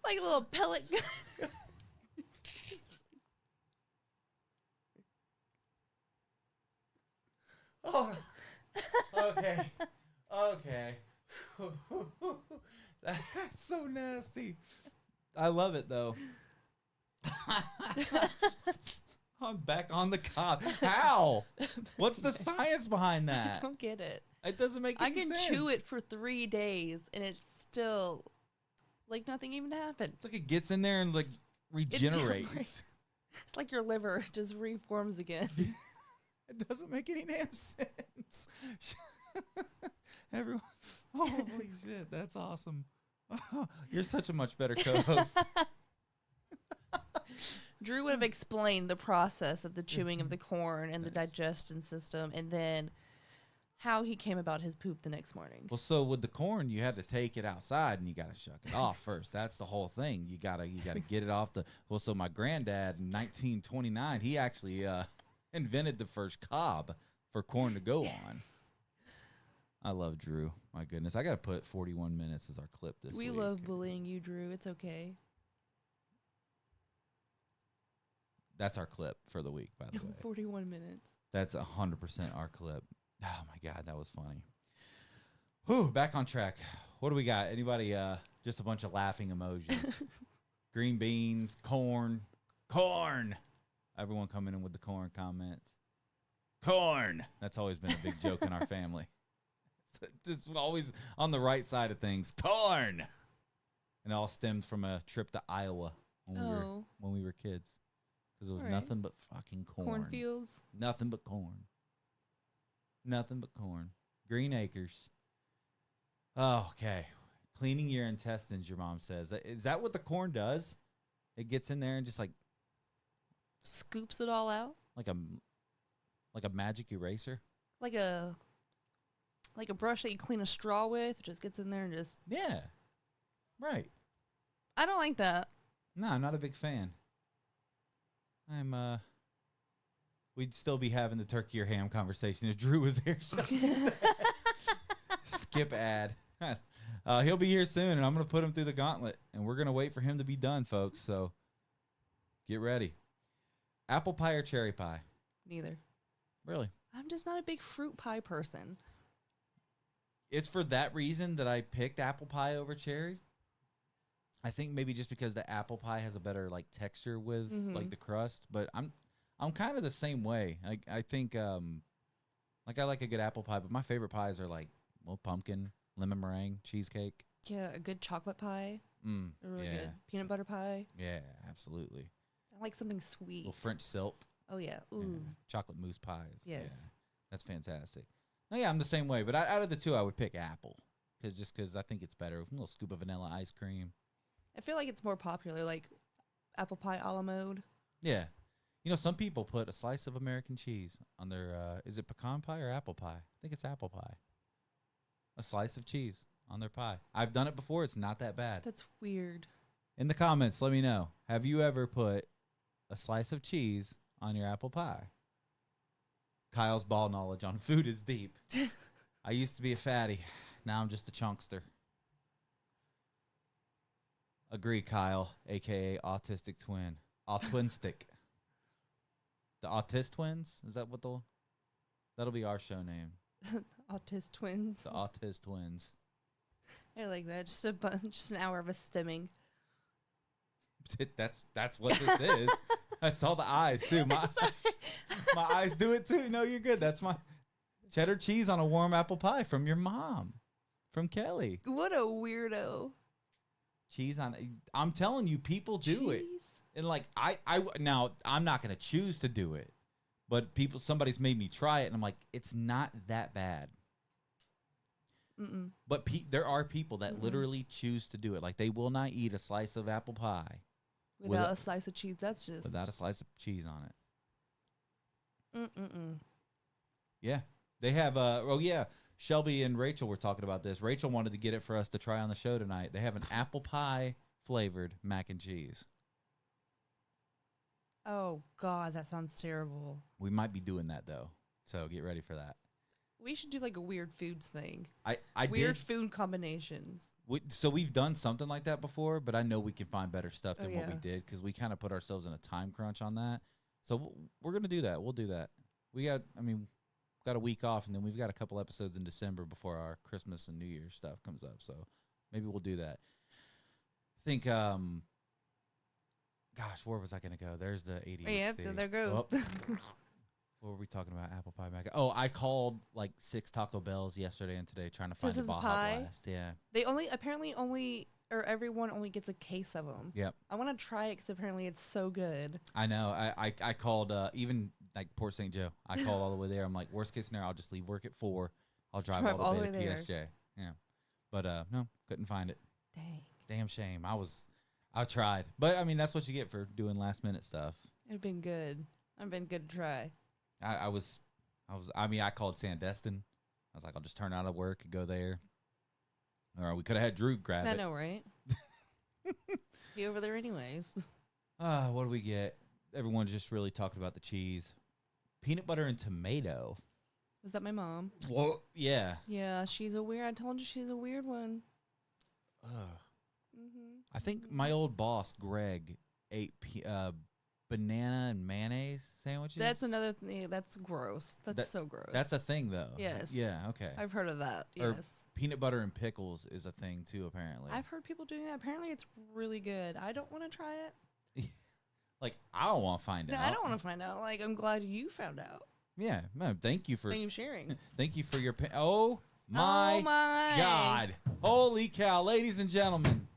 Like a little pellet gun. Oh, okay. Okay. That's so nasty. I love it, though. I'm back on the cob. How? What's the science behind I that? don't get it. It doesn't make I any can sense. chew it for 3 days and it's still like nothing even happened. It's like it gets in there and like regenerates. It's like your liver just reforms again. It doesn't make any damn sense. Everyone, holy shit, that's awesome. You're such a much better co-host. Drew would have explained the process of the chewing of the corn and the digestion system, and then how he came about his poop the next morning. Well, so with the corn, you had to take it outside and you got to shuck it off first. That's the whole thing. You gotta get it off the. Well, so my granddad in 1929, he actually invented the first cob for corn to go on. I love Drew. My goodness, I got to put 41 minutes as our clip this We week. love bullying you, Drew. It's okay. That's our clip for the week, by the way. 41 minutes. That's 100% our clip. Oh my God, that was funny. Whew, back on track. What do we got? Anybody? Just a bunch of laughing emojis. Green beans, corn. Everyone coming in with the corn comments. Corn. That's always been a big joke in our family. It's always on the right side of things. Corn. And it all stemmed from a trip to Iowa when we were kids. Because it was All right. nothing but fucking corn. Cornfields. Nothing but corn. Nothing but corn. Green Acres. Oh, okay. Cleaning your intestines, your mom says. Is that what the corn does? It gets in there and just like Scoops it all out. like a magic eraser? Like a brush that you clean a straw with. It just gets in there and just... Yeah. Right. I don't like that. No, I'm not a big fan. we'd still be having the turkey or ham conversation if Drew was here. Skip ad. He'll be here soon, and I'm going to put him through the gauntlet, and we're going to wait for him to be done, folks. So get ready. Apple pie or cherry pie? Neither. Really? I'm just not a big fruit pie person. It's for that reason that I picked apple pie over cherry. I think maybe just because the apple pie has a better like texture with like the crust, but I'm kind of the same way. I think like I like a good apple pie, but my favorite pies are like pumpkin, lemon meringue, cheesecake. Yeah, a good chocolate pie. Really good. Peanut butter pie. Yeah, absolutely. I like something sweet. Little French silk. Oh yeah. Ooh. Yeah. Chocolate mousse pies. Yes. Yeah. That's fantastic. No, yeah, I'm the same way, but out of the two, I would pick apple because I think it's better. A little scoop of vanilla ice cream. I feel like it's more popular, like apple pie a la mode. Yeah. You know, some people put a slice of American cheese on their, is it pecan pie or apple pie? I think it's apple pie. A slice of cheese on their pie. I've done it before. It's not that bad. That's weird. In the comments, let me know. Have you ever put a slice of cheese on your apple pie? Kyle's ball knowledge on food is deep. I used to be a fatty. Now I'm just a chunkster. Agree, Kyle, a.k.a. Autistic Twin. Autwinstic. The Autist Twins? Is that what that'll be our show name. Autist Twins. The Autist Twins. I like that. Just just an hour of us stimming. That's what this is. I saw the eyes too. My eyes do it too. No, you're good. That's my cheddar cheese on a warm apple pie from your mom, from Kelly. What a weirdo. Cheese on. I'm telling you, people do it. And like now I'm not gonna choose to do it, but somebody's made me try it, and I'm like, it's not that bad. But there are people that literally choose to do it. Like they will not eat a slice of apple pie without a slice of cheese. That's just without a slice of cheese on it. Mm-mm-mm. Yeah, they have. Oh yeah, Shelby and Rachel were talking about this. Rachel wanted to get it for us to try on the show tonight. They have an apple pie flavored mac and cheese. Oh God, that sounds terrible. We might be doing that though, so get ready for that. We should do like a weird foods thing. I weird did, food combinations. So we've done something like that before, but I know we can find better stuff than what we yeah. did because we kind of put ourselves in a time crunch on that. So we're gonna do that. We'll do that. Got a week off, and then we've got a couple episodes in December before our Christmas and New Year's stuff comes up. So maybe we'll do that. I think. Gosh, where was I gonna go? There's the ADHD. Yeah, so there goes. Oh. What were we talking about? Apple pie mac. Oh, I called like 6 Taco Bells yesterday and today trying to find a of the Baja pie? Blast. Yeah. They everyone only gets a case of them. Yep. I want to try it because apparently it's so good. I know. I called even like Port St. Joe. I called all the way there. I'm like, worst case scenario, I'll just leave work at 4. I'll drive all the way to PSJ. Yeah. But no, couldn't find it. Dang. Damn shame. I tried. But I mean, that's what you get for doing last minute stuff. It'd been good. I've been good to try. I called Sandestin. I was like, I'll just turn out of work and go there. Or we could have had Drew grab it. I know, right? Be over there anyways. What do we get? Everyone's just really talking about the cheese. Peanut butter and tomato. Is that my mom? Well, yeah. Yeah, she's a weird. I told you she's a weird one. I think my old boss, Greg, ate banana and mayonnaise sandwiches. That's another thing. That's gross. That's so gross. That's a thing, though. Yes. Yeah, okay. I've heard of that. Or yes. peanut butter and pickles is a thing, too, apparently. I've heard people doing that. Apparently, it's really good. I don't want to try it. Like, I don't want to find out. I don't want to find out. Like, I'm glad you found out. Yeah, man, thank you for sharing. Thank you for your oh my God. Holy cow, ladies and gentlemen.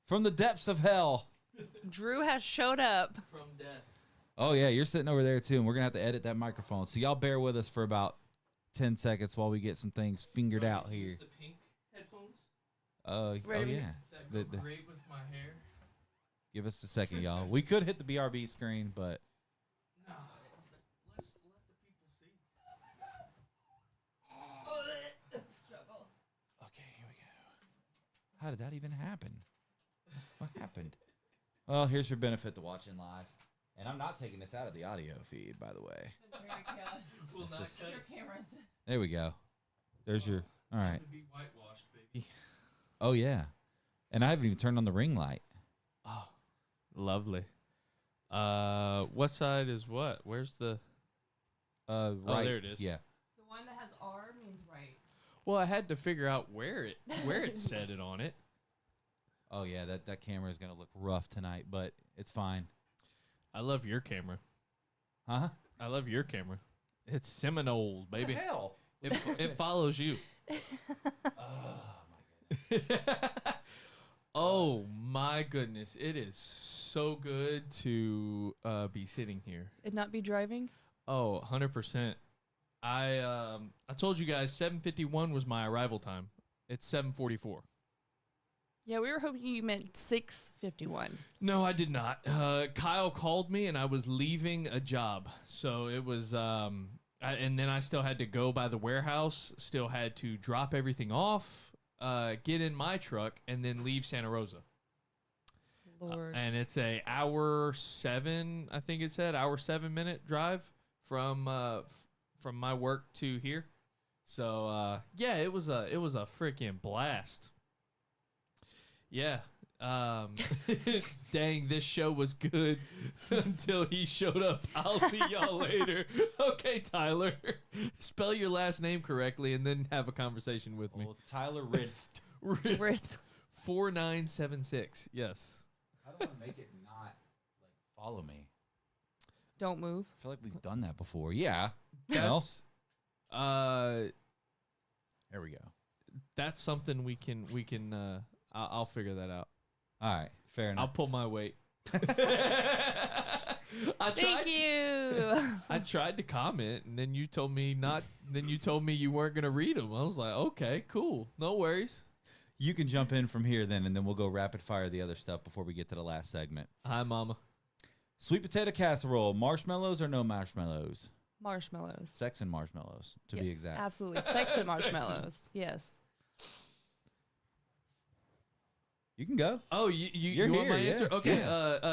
From the depths of hell. Drew has showed up. From death. Oh yeah, you're sitting over there too, and we're gonna have to edit that microphone. So y'all bear with us for about 10 seconds while we get some things fingered out here. The pink headphones. Oh yeah. That go great with my hair. Give us a second, y'all. We could hit the BRB screen, but no, let's let the people see. okay, here we go. How did that even happen? What happened? Well, here's your benefit to watching live. And I'm not taking this out of the audio feed, by the way. Will It's not just- cut. There we go. There's your. All right. To be whitewashed, baby. Oh yeah. And I haven't even turned on the ring light. Oh, lovely. What side is what? Where's the? Right. Oh, there it is. Yeah. The one that has R means right. Well, I had to figure out where it said it on it. Oh yeah. That camera is gonna look rough tonight, but it's fine. I love your camera. Huh? I love your camera. It's Seminoles, baby. hell? It follows you. Oh my goodness. Oh my goodness! It is so good to be sitting here. And not be driving? Oh, 100%. I told you guys 7:51 was my arrival time. It's 7:44. Yeah, we were hoping you meant 6:51. No, I did not. Kyle called me and I was leaving a job. So it was and then I still had to go by the warehouse, still had to drop everything off, get in my truck and then leave Santa Rosa. Lord. And it's a hour 7, I think it said, hour 7-minute drive from my work to here. So yeah, it was a freaking blast. Yeah. Dang, this show was good until he showed up. I'll see y'all later. Okay, Tyler. Spell your last name correctly and then have a conversation with me. Well, Tyler Ritz. Worth 4976. Yes. How do I make it not like follow me? Don't move. I feel like we've done that before. Yeah. Well, That's there we go. that's something we can I'll figure that out. All right. Fair enough. I'll pull my weight. Thank you. I tried to comment, and then you told me not. Then you told me you weren't gonna read them. I was like, okay, cool, no worries. You can jump in from here then, and then we'll go rapid fire the other stuff before we get to the last segment. Hi, Mama. Sweet potato casserole, marshmallows or no marshmallows? Marshmallows. Sex and marshmallows, to Yeah, be exact. Absolutely. Sex and marshmallows. Yes. You can go. Oh, you You're want my here, answer? yeah. Okay.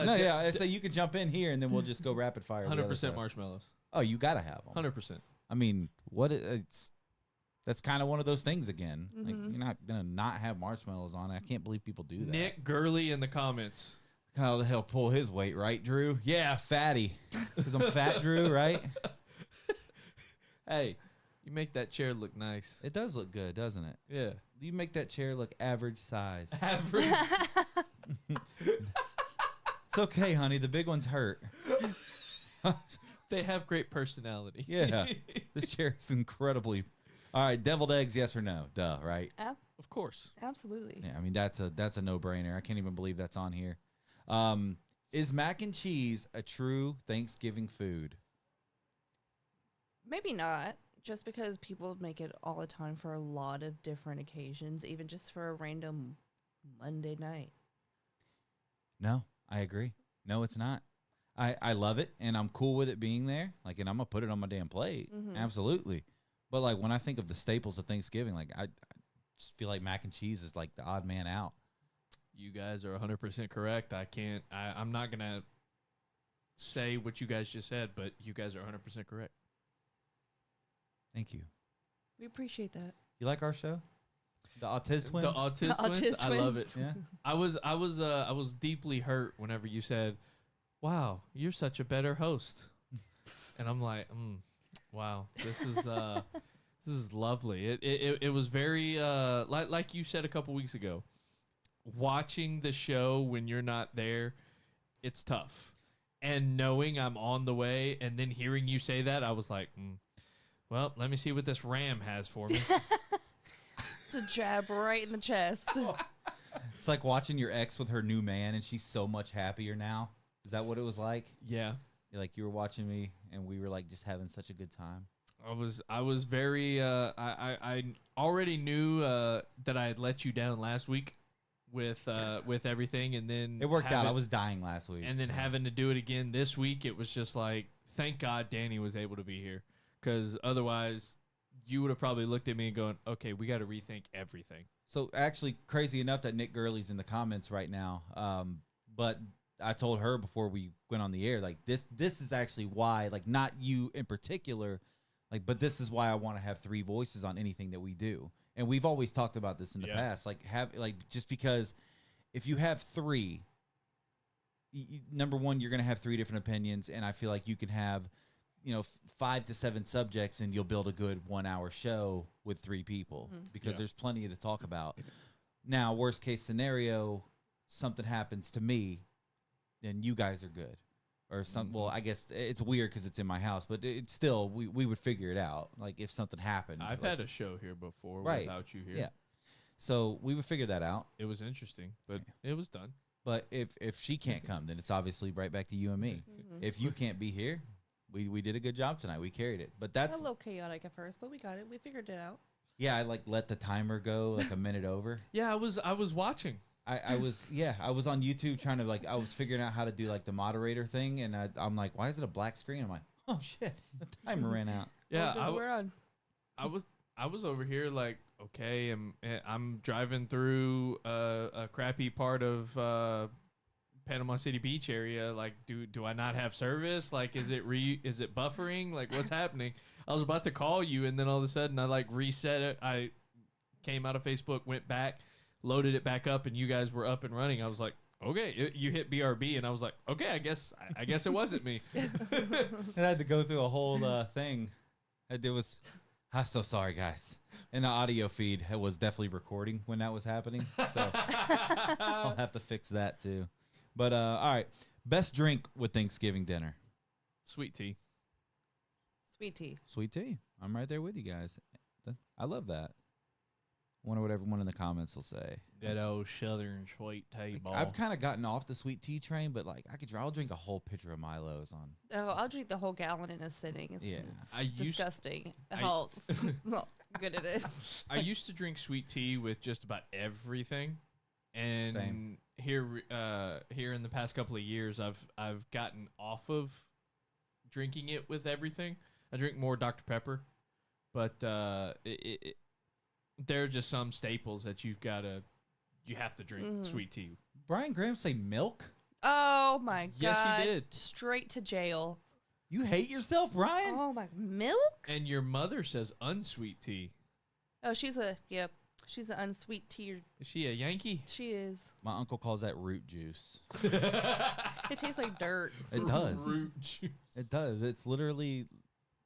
No, yeah. I say you can jump in here, and then we'll just go rapid fire. the other 100% stuff. marshmallows. Oh, you gotta have them. 100%. I mean, that's kind of one of those things again. Like Mhm. you're not gonna not have marshmallows on it. I can't believe people do that. Nick Gurley in the comments. How the hell pull his weight, right, Drew? Yeah, fatty. Because I'm fat, Drew, right? Hey, you make that chair look nice. It does look good, doesn't it? Yeah. You make that chair look average size. Average. It's okay, honey. The big ones hurt. They have great personality. Yeah. This chair is incredibly. All right, deviled eggs, yes or no? Duh, right? Of course. Absolutely. Yeah, I mean that's a no-brainer. I can't even believe that's on here. Is mac and cheese a true Thanksgiving food? Maybe not. Just because people make it all the time for a lot of different occasions, even just for a random Monday night. No, I agree. No, it's not. I love it, and I'm cool with it being there. Like, and I'm gonna put it on my damn plate. Mhm. Absolutely. But like when I think of the staples of Thanksgiving, like I just feel like mac and cheese is like the odd man out. You guys are 100% correct. I'm not going to say what you guys just said, but you guys are 100% correct. Thank you. We appreciate that. You like our show? The Autiz Twins? The Autiz Twins, Autiz I love it. Twins. Yeah. I was deeply hurt whenever you said, "Wow, you're such a better host," and I'm like, "Wow, this is lovely." It was very like you said a couple weeks ago. Watching the show when you're not there, it's tough, and knowing I'm on the way, and then hearing you say that, I was like, "Well, let me see what this Ram has for me." It's a jab right in the chest. It's like watching your ex with her new man, and she's so much happier now. Is that what it was like? Yeah. You're like, you were watching me, and we were like just having such a good time. I was very I already knew that I had let you down last week with everything, and then It worked out. I having- was dying last week. and then Yeah. having to do it again this week. It was just like, thank God Danny was able to be here, because otherwise you would have probably looked at me and going, okay, we got to rethink everything. So actually, crazy enough that Nick Gurley's in the comments right now. But I told her before we went on the air, like this is actually why, like not you in particular, like, but this is why I want to have 3 voices on anything that we do. And we've always talked about this in the past, like just because if you have 3, number one, you're going to have 3 different opinions. And I feel like you can have, 5 to 7 subjects and you'll build a good 1-hour show with 3 people because there's plenty to talk about. Now, worst case scenario, something happens to me, then you guys are good. Or some. Well, I guess it's weird because it's in my house, but it's still, we would figure it out. Like if something happened. I've had a show here before without you here. Yeah. So we would figure that out. It was interesting, but it was done. But if she can't come, then it's obviously right back to you and me. If you can't be here, we did a good job tonight. We carried it. But that's a little chaotic at first, but we got it. We figured it out. Yeah, I like let the timer go like a minute over. Yeah, I was watching. I was on YouTube trying to I was figuring out how to do like the moderator thing, and I'm like, why is it a black screen? I'm like, oh shit, the timer ran out. Yeah, we're on. I was over here like, okay, I'm driving through a crappy part of Panama City Beach area. Like, do I not have service? Like, is it buffering? Like, what's happening? I was about to call you, and then all of a sudden I like reset it. I came out of Facebook, went back, loaded it back up, and you guys were up and running. I was like, okay, you hit BRB, and I was like, okay, I guess it wasn't me. I had to go through a whole thing. I'm so sorry, guys. And the audio feed was definitely recording when that was happening, so I'll have to fix that too. But all right, best drink with Thanksgiving dinner. Sweet tea. Sweet tea. Sweet tea. I'm right there with you guys. I love that. Wonder what everyone in the comments will say. That old southern sweet tea ball. I've kind of gotten off the sweet tea train, but like I'll drink a whole pitcher of Milo's on. Oh, I'll drink the whole gallon in a sitting. It's disgusting. How good it is. I used to drink sweet tea with just about everything, and Same. here in the past couple of years, I've gotten off of drinking it with everything. I drink more Dr. Pepper, but there are just some staples that you have to drink sweet tea. Brian Graham say milk? Oh my god. Yes, he did. Straight to jail. You hate yourself, Brian? Oh my, milk? And your mother says unsweet tea. Oh, she's an unsweet tea. Is she a Yankee? She is. My uncle calls that root juice. It tastes like dirt. It does. Root juice. It does. It's literally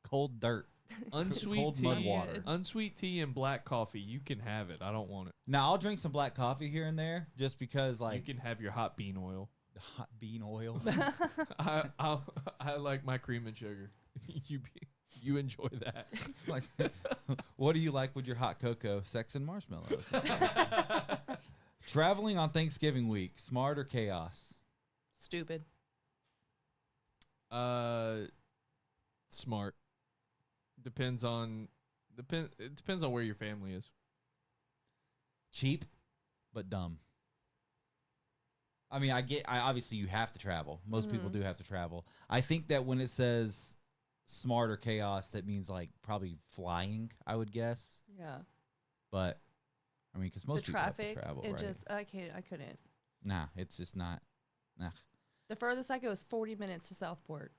cold dirt. Unsweet Cold tea, mud water. unsweet tea and black coffee. You can have it. I don't want it. Now I'll drink some black coffee here and there, just because You can have your hot bean oil. hot bean oil. I like my cream and sugar. You enjoy that. Like, what do you like with your hot cocoa? Sex and marshmallows. Traveling on Thanksgiving week, smart or chaos? Stupid. Smart. It depends on where your family is. Cheap, but dumb. I mean, I obviously you have to travel. Most people do have to travel. I think that when it says smart or chaos, that means like probably flying, I would guess. Yeah. But I mean, because most The people have traffic, to travel, it right? just, I couldn't. Nah, it's just not. Nah. The furthest I go is 40 minutes to Southport.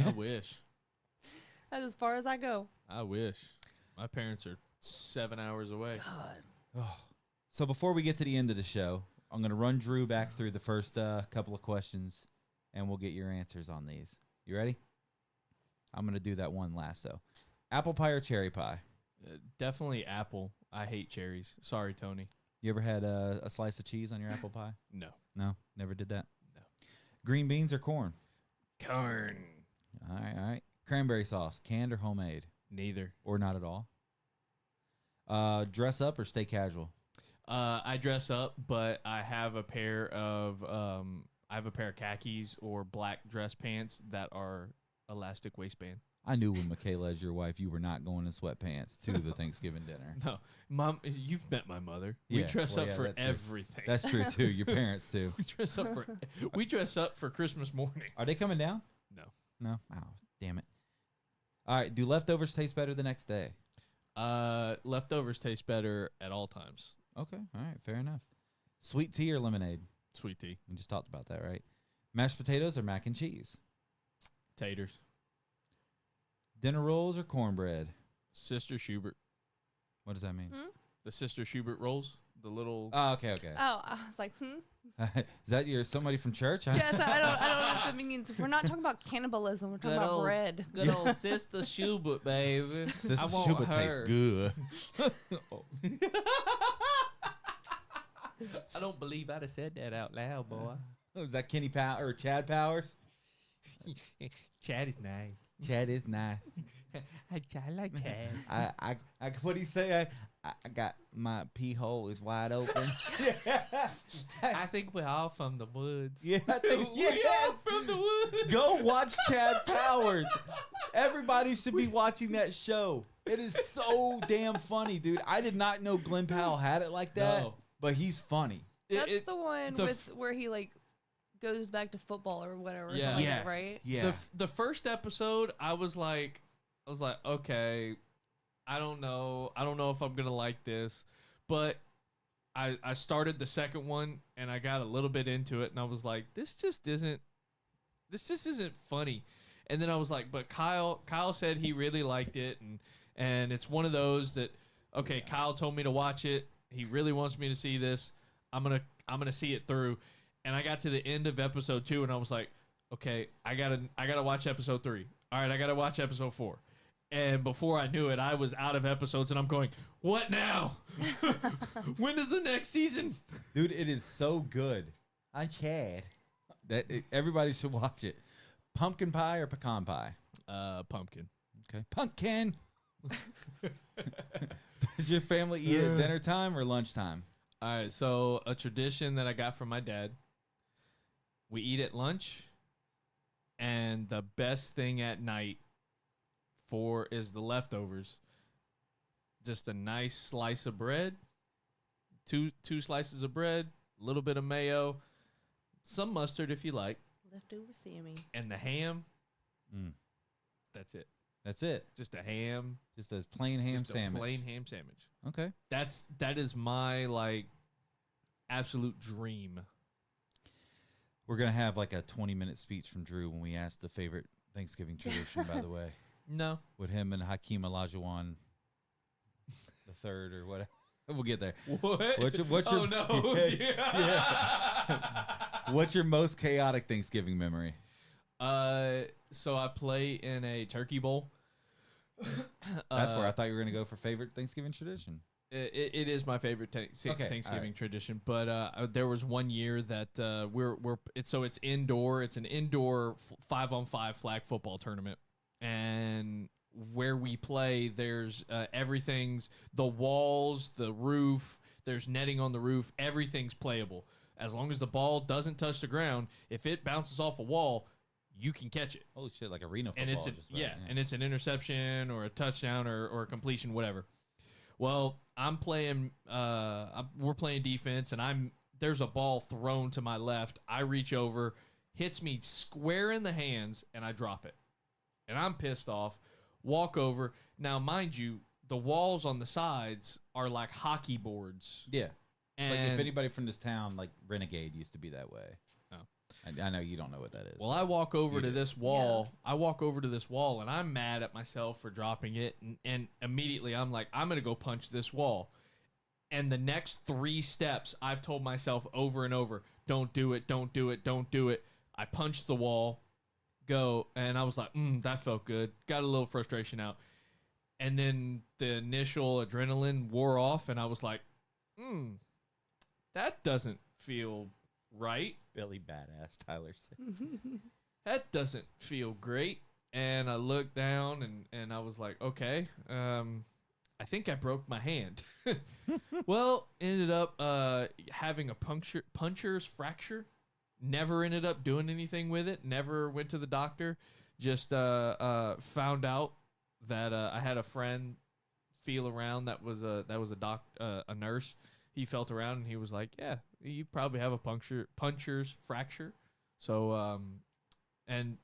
I wish. That's as far as I go. I wish. My parents are 7 hours away. God. So before we get to the end of the show, I'm going to run Drew back through the first couple of questions, and we'll get your answers on these. You ready? I'm going to do that one last, though. Apple pie or cherry pie? Definitely apple. I hate cherries. Sorry, Tony. You ever had a slice of cheese on your apple pie? No. No? Never did that? No. Green beans or corn? Corn. All right. Cranberry sauce, canned or homemade? Neither. Or not at all? Dress up or stay casual? I dress up, but I have a pair of khakis or black dress pants that are elastic waistband. I knew when Michaela is your wife, you were not going in sweatpants to the Thanksgiving dinner. No, Mom, you've met my mother. We Yeah, dress well, up yeah, for that's true. everything. That's true, too. Your parents, too. We dress up for Christmas morning. Are they coming down? No. No? Oh, damn it. All right. Do leftovers taste better the next day? Leftovers taste better at all times. Okay. All right. Fair enough. Sweet tea or lemonade? Sweet tea. We just talked about that, right? Mashed potatoes or mac and cheese? Taters. Dinner rolls or cornbread? Sister Schubert. What does that mean? The Sister Schubert rolls. The little. Oh, okay, okay. Oh, I was like, Is that your somebody from church? Yes, I don't know what that means. We're not talking about cannibalism. We're talking about bread. Good old Sister Schubert, baby. Sister I want Schubert her. tastes good. I don't believe I'd have said that out loud, boy. Was that Kenny or Chad Powers? Chad is nice. Chad is nice. I like Chad. I what do you say? I got my pee hole is wide open. I think we're all from the woods. Yeah, I think, We all yes. from the woods. Go watch Chad Powers. Everybody should be watching that show. It is so damn funny, dude. I did not know Glenn Powell had it like that, No. but he's funny. That's the one the with where he like goes back to football or whatever. Yeah. Something like that, right? Yeah. The first episode, I was like, okay, I don't know if I'm gonna like this, but I started the second one and I got a little bit into it and I was like, this just isn't funny. And then I was like, but Kyle said he really liked it and it's one of those that, okay, Kyle told me to watch it. He really wants me to see this. I'm gonna see it through. And I got to the end of episode 2 and I was like, okay, I gotta watch episode 3. All right, I gotta watch episode 4. And before I knew it, I was out of episodes and I'm going, what now? When is the next season? Dude, it is so good. I'm Chad. Everybody should watch it. Pumpkin pie or pecan pie? Pumpkin. Okay. Pumpkin. Does your family eat at dinner time or lunchtime? All right, so a tradition that I got from my dad. We eat at lunch, and the best thing at night is the leftovers. Just a nice slice of bread, two slices of bread, a little bit of mayo, some mustard if you like, Leftover Sammy. and the ham. Mm. That's it. That's it. Just a ham. Just a plain ham Just sandwich. a plain ham sandwich. Okay. That is my like absolute dream. We're going to have like a 20-minute speech from Drew when we ask the favorite Thanksgiving tradition, by the way. No. With him and Hakeem Olajuwon the third or whatever. We'll get there. What? What's your, oh no. What's your most chaotic Thanksgiving memory? So I play in a turkey bowl. That's where I thought you were going to go for favorite Thanksgiving tradition. It is my favorite Thanksgiving alright. tradition, but there was one year that it's indoor. It's an indoor 5-on-5 flag football tournament, and where we play, there's everything's the walls, the roof. There's netting on the roof. Everything's playable as long as the ball doesn't touch the ground. If it bounces off a wall, you can catch it. Holy shit, like arena football. And it's and it's an interception or a touchdown or a completion, whatever. Well, I'm playing. We're playing defense, and there's a ball thrown to my left. I reach over, hits me square in the hands, and I drop it. And I'm pissed off. Walk over. Now, mind you, the walls on the sides are like hockey boards. Yeah. And Like if anybody from this town, like Renegade used to be that way. Oh. I know you don't know what that is. Well, I walk over You to do. this wall. I walk over to this wall, and I'm mad at myself for dropping it. And immediately, I'm like, I'm going to go punch this wall. And the next 3 steps, I've told myself over and over, don't do it, don't do it, don't do it. I punched the wall, go, and I was like, that felt good. Got a little frustration out. And then the initial adrenaline wore off, and I was like, that doesn't feel right. Billy Badass, Tyler said. That doesn't feel great. And I looked down and I was like, okay, I think I broke my hand. Well, ended up having a puncher's fracture. Never ended up doing anything with it. Never went to the doctor. Just found out that I had a friend feel around that was a nurse. He felt around and he was like, yeah, you probably have a puncher's fracture. So,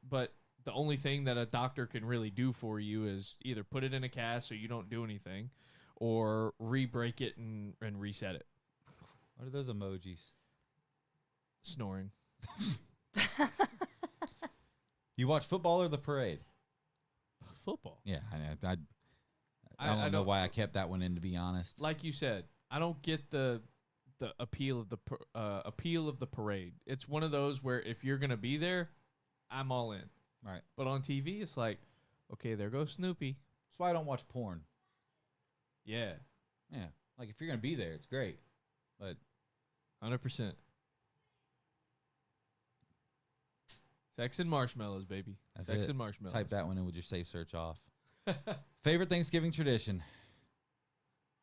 but the only thing that a doctor can really do for you is either put it in a cast so you don't do anything or re-break it and reset it. What are those emojis? Snoring. You watch football or the parade? Football. Yeah, I don't know why I kept that one in, to be honest. Like you said, I don't get the appeal of the parade. It's one of those where if you're gonna be there, I'm all in. Right. But on TV, it's like, okay, there goes Snoopy. That's why I don't watch porn. Yeah, Yeah. Like, if you're going to be there, it's great. But 100%. Sex and marshmallows, baby. That's Sex it. and marshmallows. type that one in with your safe search off. Favorite Thanksgiving tradition?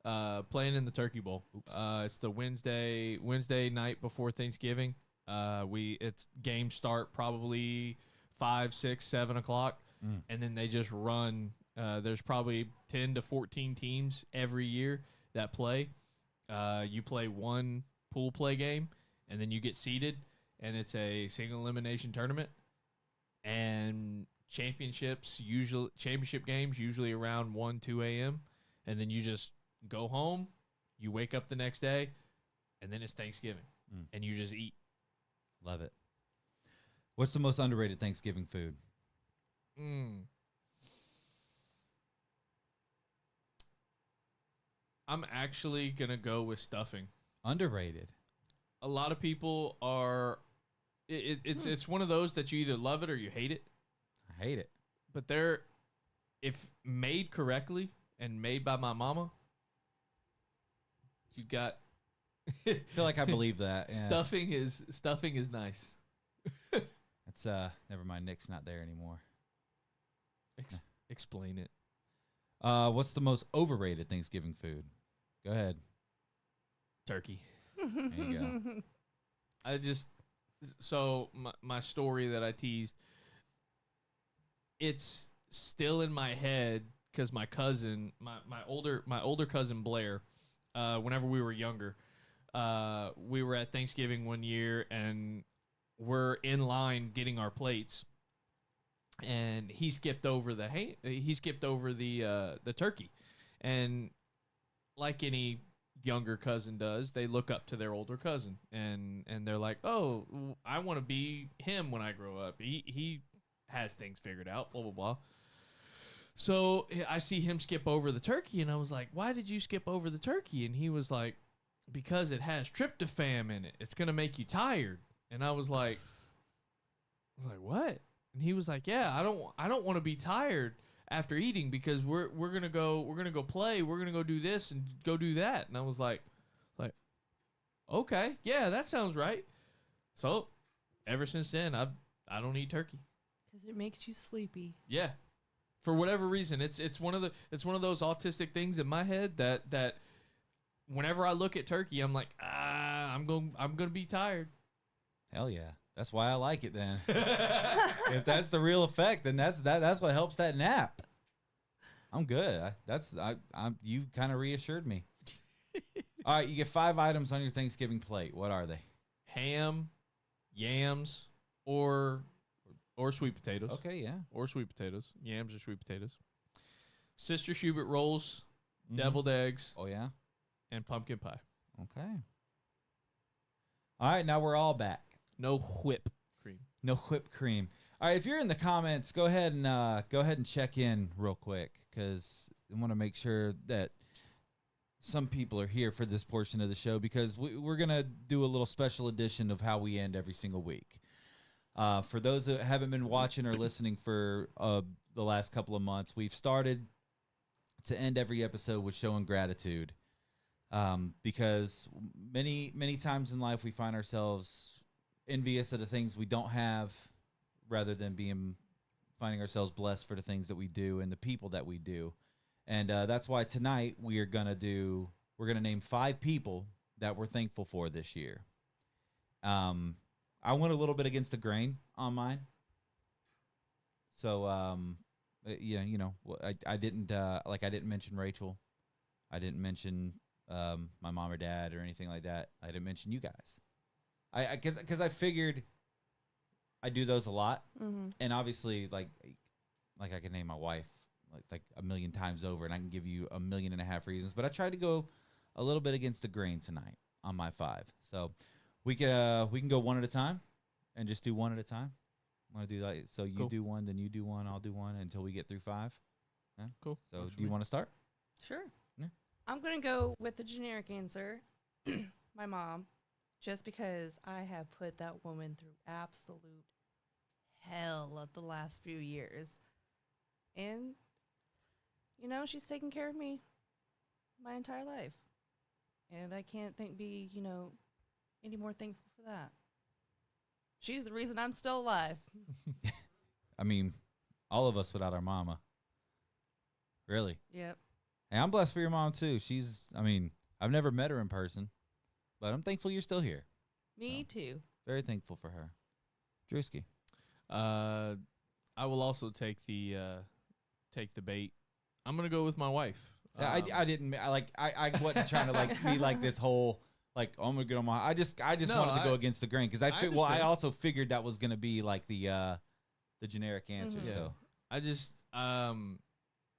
Playing in the Turkey Bowl. It's the Wednesday night before Thanksgiving. It's games start probably 5, 6, 7 o'clock, and then they just run. There's probably 10 to 14 teams every year that play. You play one pool play game, and then you get seeded, and it's a single elimination tournament. And championship games usually around 1, 2 a.m. And then you just go home, you wake up the next day, and then it's Thanksgiving, and you just eat. Love it. What's the most underrated Thanksgiving food? I'm actually going to go with stuffing. Underrated. A lot of people are... It's one of those that you either love it or you hate it. I hate it. But if made correctly and made by my mama, you got... I feel like I believe that. Yeah. Stuffing is nice. It's never mind. Nick's not there anymore. Explain it. What's the most overrated Thanksgiving food? Go ahead. Turkey. There you go. So my story that I teased, it's still in my head because my cousin, my older cousin Blair, whenever we were younger, we were at Thanksgiving one year and we're in line getting our plates, and he skipped over the turkey, and like any younger cousin does, they look up to their older cousin, and they're like, oh, I want to be him when I grow up. He has things figured out, blah blah blah. So I see him skip over the turkey, and I was like, why did you skip over the turkey? And he was like, because it has tryptophan in it. It's gonna make you tired. And I was like, what? And he was like, yeah, I don't want to be tired after eating because we're gonna go play, we're gonna go do this and go do that. And I was like, okay, yeah, that sounds right. So ever since then, I don't eat turkey because it makes you sleepy. Yeah, for whatever reason, it's one of those autistic things in my head that whenever I look at turkey, I'm like, I'm gonna be tired. Hell yeah. That's why I like it then. If that's the real effect, then that's what helps that nap. I'm good. You kind of reassured me. All right, you get 5 items on your Thanksgiving plate. What are they? Ham, yams, or sweet potatoes. Okay, yeah. Or sweet potatoes. Yams or sweet potatoes. Sister Schubert rolls, deviled eggs. Oh, yeah? And pumpkin pie. Okay. All right, now we're all back. No whipped cream. No whipped cream. All right, if you're in the comments, go ahead and check in real quick because I want to make sure that some people are here for this portion of the show because we're gonna do a little special edition of how we end every single week. For those that haven't been watching or listening for the last couple of months, we've started to end every episode with showing gratitude. Because many times in life we find ourselves envious of the things we don't have rather than finding ourselves blessed for the things that we do and the people that we do. And that's why tonight we're going to name 5 people that we're thankful for this year. I went a little bit against the grain on mine. So, I didn't mention Rachel. I didn't mention my mom or dad or anything like that. I didn't mention you guys. Because I figured I do those a lot, and obviously, like I can name my wife like a million times over, and I can give you 1.5 million reasons. But I tried to go a little bit against the grain tonight on my 5. So We can go one at a time, and just do one at a time. Want to do that? So you Cool. do one, then you do one, I'll do one until we get through 5. Yeah? Cool. So Works for do you me. want to start? Sure. Yeah. I'm going to go with the generic answer, my mom, just because I have put that woman through absolute hell of the last few years. And, she's taken care of me my entire life. And I can't be, any more thankful for that. She's the reason I'm still alive. I mean, all of us without our mama. Really. Yep. And I'm blessed for your mom too. I've never met her in person, but I'm thankful you're still here. Me So. too. Very thankful for her. Drewski. I will also take the bait. I'm gonna go with my wife. I didn't I wasn't trying to be like this whole I'm gonna get on my. I just No, wanted to go against the grain because I understand. also figured that was gonna be like the generic answer. Mhm. Yeah. So I just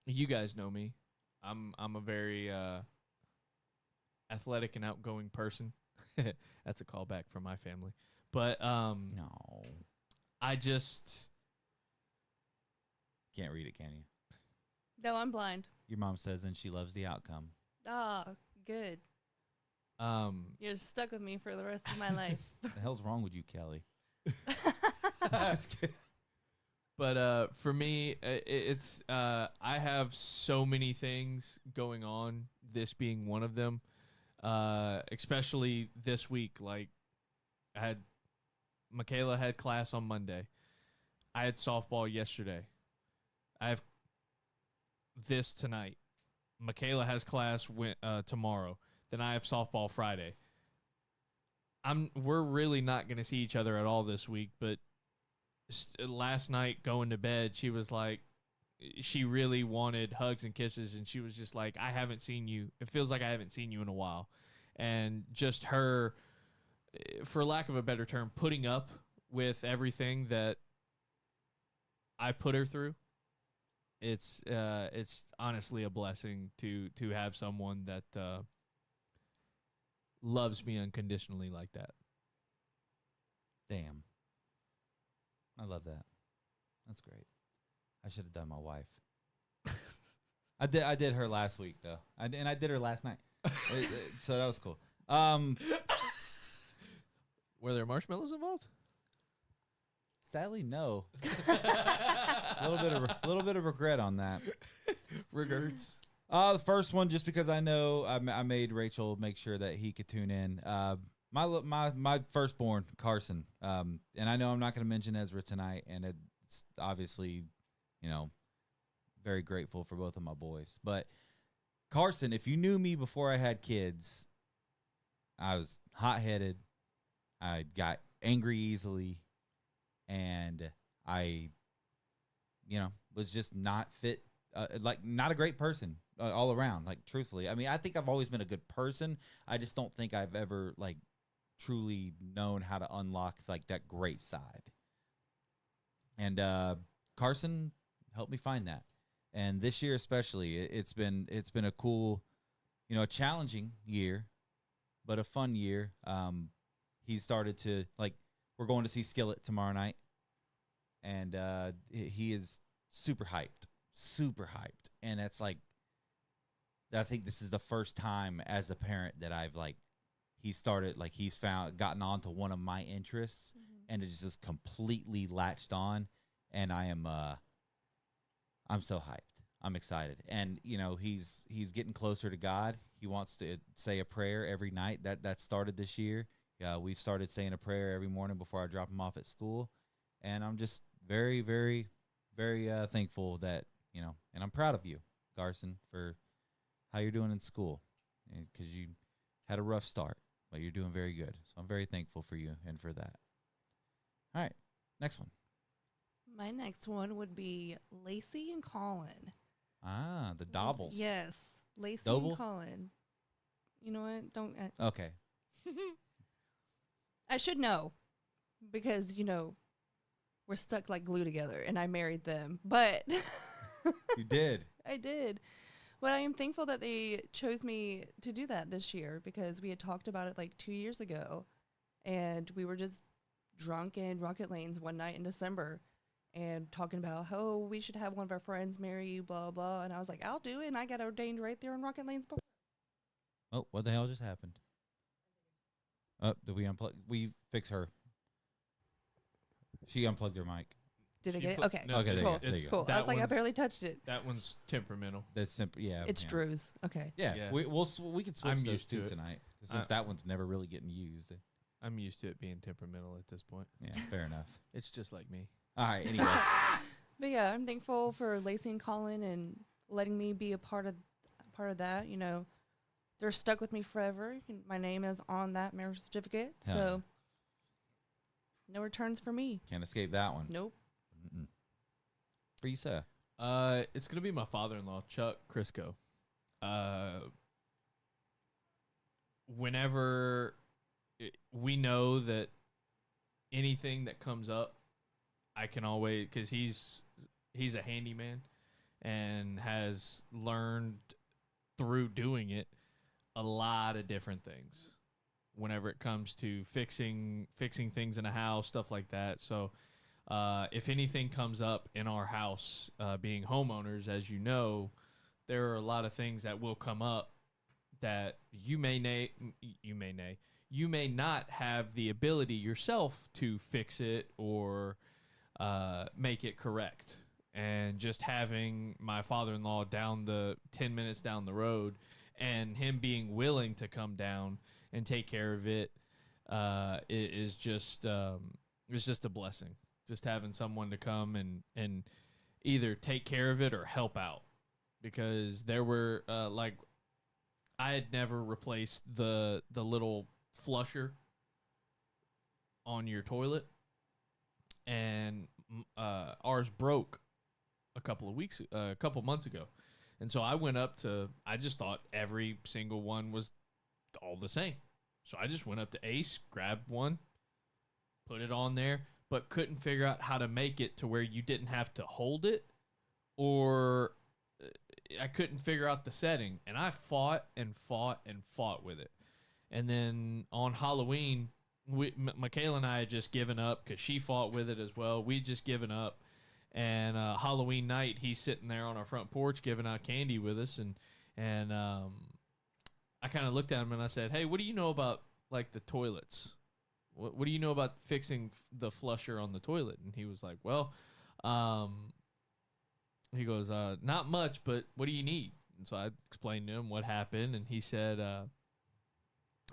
you guys know me. I'm a very athletic and outgoing person. That's a callback from my family. But no, I just can't read it, can you? No, I'm blind. Your mom says, and she loves the outcome. Ah, good. You're stuck with me for the rest of my life. What the hell's wrong with you, Kelly? But for me, it's I have so many things going on. This being one of them, especially this week. Like, Michaela had class on Monday. I had softball yesterday. I have this tonight. Michaela has class tomorrow. Then I have softball Friday. We're really not going to see each other at all this week, but last night going to bed, she was like, she really wanted hugs and kisses, and she was just like, I haven't seen you. It feels like I haven't seen you in a while. And just her, for lack of a better term, putting up with everything that I put her through. It's honestly a blessing to have someone that loves me unconditionally like that. Damn. I love that. That's great. I should have done my wife. I did her last week though. I did her last night. So that was cool. Were there marshmallows involved? Sadly, no. A little bit of regret on that. Regrets. The first one, just because I know I made Rachel make sure that he could tune in. My firstborn, Carson, and I know I'm not going to mention Ezra tonight, and it's obviously, very grateful for both of my boys. But Carson, if you knew me before I had kids, I was hot-headed. I got angry easily, and I, was just not fit, not a great person all around. Like, truthfully, I think I've always been a good person. I just don't think I've ever truly known how to unlock that great side. And Carson helped me find that. And this year especially, it's been a cool, a challenging year, but a fun year. He started to we're going to see Skillet tomorrow night, and he is super hyped, and that's I think this is the first time as a parent that I've he's gotten onto one of my interests, and it's just completely latched on, and I'm so hyped. I'm excited, and he's getting closer to God. He wants to say a prayer every night. That started this year. We've started saying a prayer every morning before I drop him off at school, and I'm just very, very, very thankful that and I'm proud of you, Carson, for how you're doing in school, because you had a rough start, but you're doing very good. So I'm very thankful for you and for that. All right, next one. My next one would be Lacey and Colin. Ah, the Dobbles. Yes, Lacey Doble? and Colin. You know what? Don't. Okay. I should know, because we're stuck like glue together, and I married them. But You did. I did. But I am thankful that they chose me to do that this year, because we had talked about it 2 years ago, And we were just drunk in Rocket Lanes one night in December and talking about, oh, we should have one of our friends marry you, blah, blah. And I was like, I'll do it. And I got ordained right there in Rocket Lanes. Oh, what the hell just happened? Oh, did we unplug? We fix her. She unplugged her mic. Did I She get it? put- Okay. no, Okay, there you cool. go, there you go. Cool. I That was like, I one's- barely touched it. That one's temperamental. That's simple. Yeah, It's yeah. Drew's. Okay. Yeah, Yeah. we can switch I'm those used to two it. tonight since that one's never really getting used. I'm used to it being temperamental at this point. Yeah, fair enough. It's just like me. All right. Anyway, But yeah, I'm thankful for Lacey and Colin and letting me be a part of that. You know, they're stuck with me forever. My name is on that marriage certificate, Hell so no returns for me. can't escape that one. Nope. Mm-mm. For you, sir. It's gonna be my father-in-law, Chuck Crisco. Whenever we know that anything that comes up, I can always, because he's a handyman and has learned through doing it a lot of different things. Whenever it comes to fixing things in a house, stuff like that. So, if anything comes up in our house, being homeowners, as you know, there are a lot of things that will come up that you may not have the ability yourself to fix it or make it correct. And just having my father-in-law down the 10 minutes down the road and him being willing to come down and take care of it is just it's just a blessing. Just having someone to come and either take care of it or help out, because there were like I had never replaced the little flusher on your toilet, and ours broke a couple months ago. And so I went up to, I just thought every single one was all the same. So I just went up to Ace, grabbed one, put it on there, but couldn't figure out how to make it to where you didn't have to hold it, or I couldn't figure out the setting. And I fought and fought and fought with it. And then on Halloween, Michaela and I had just given up because she fought with it as well. We'd just given up. And Halloween night, he's sitting there on our front porch giving out candy with us, and I kind of looked at him and I said, "Hey, what do you know about like the toilets? What do you know about fixing the flusher on the toilet?" And he was like, "Well, he goes, not much, but what do you need?" And so I explained to him what happened, and he said,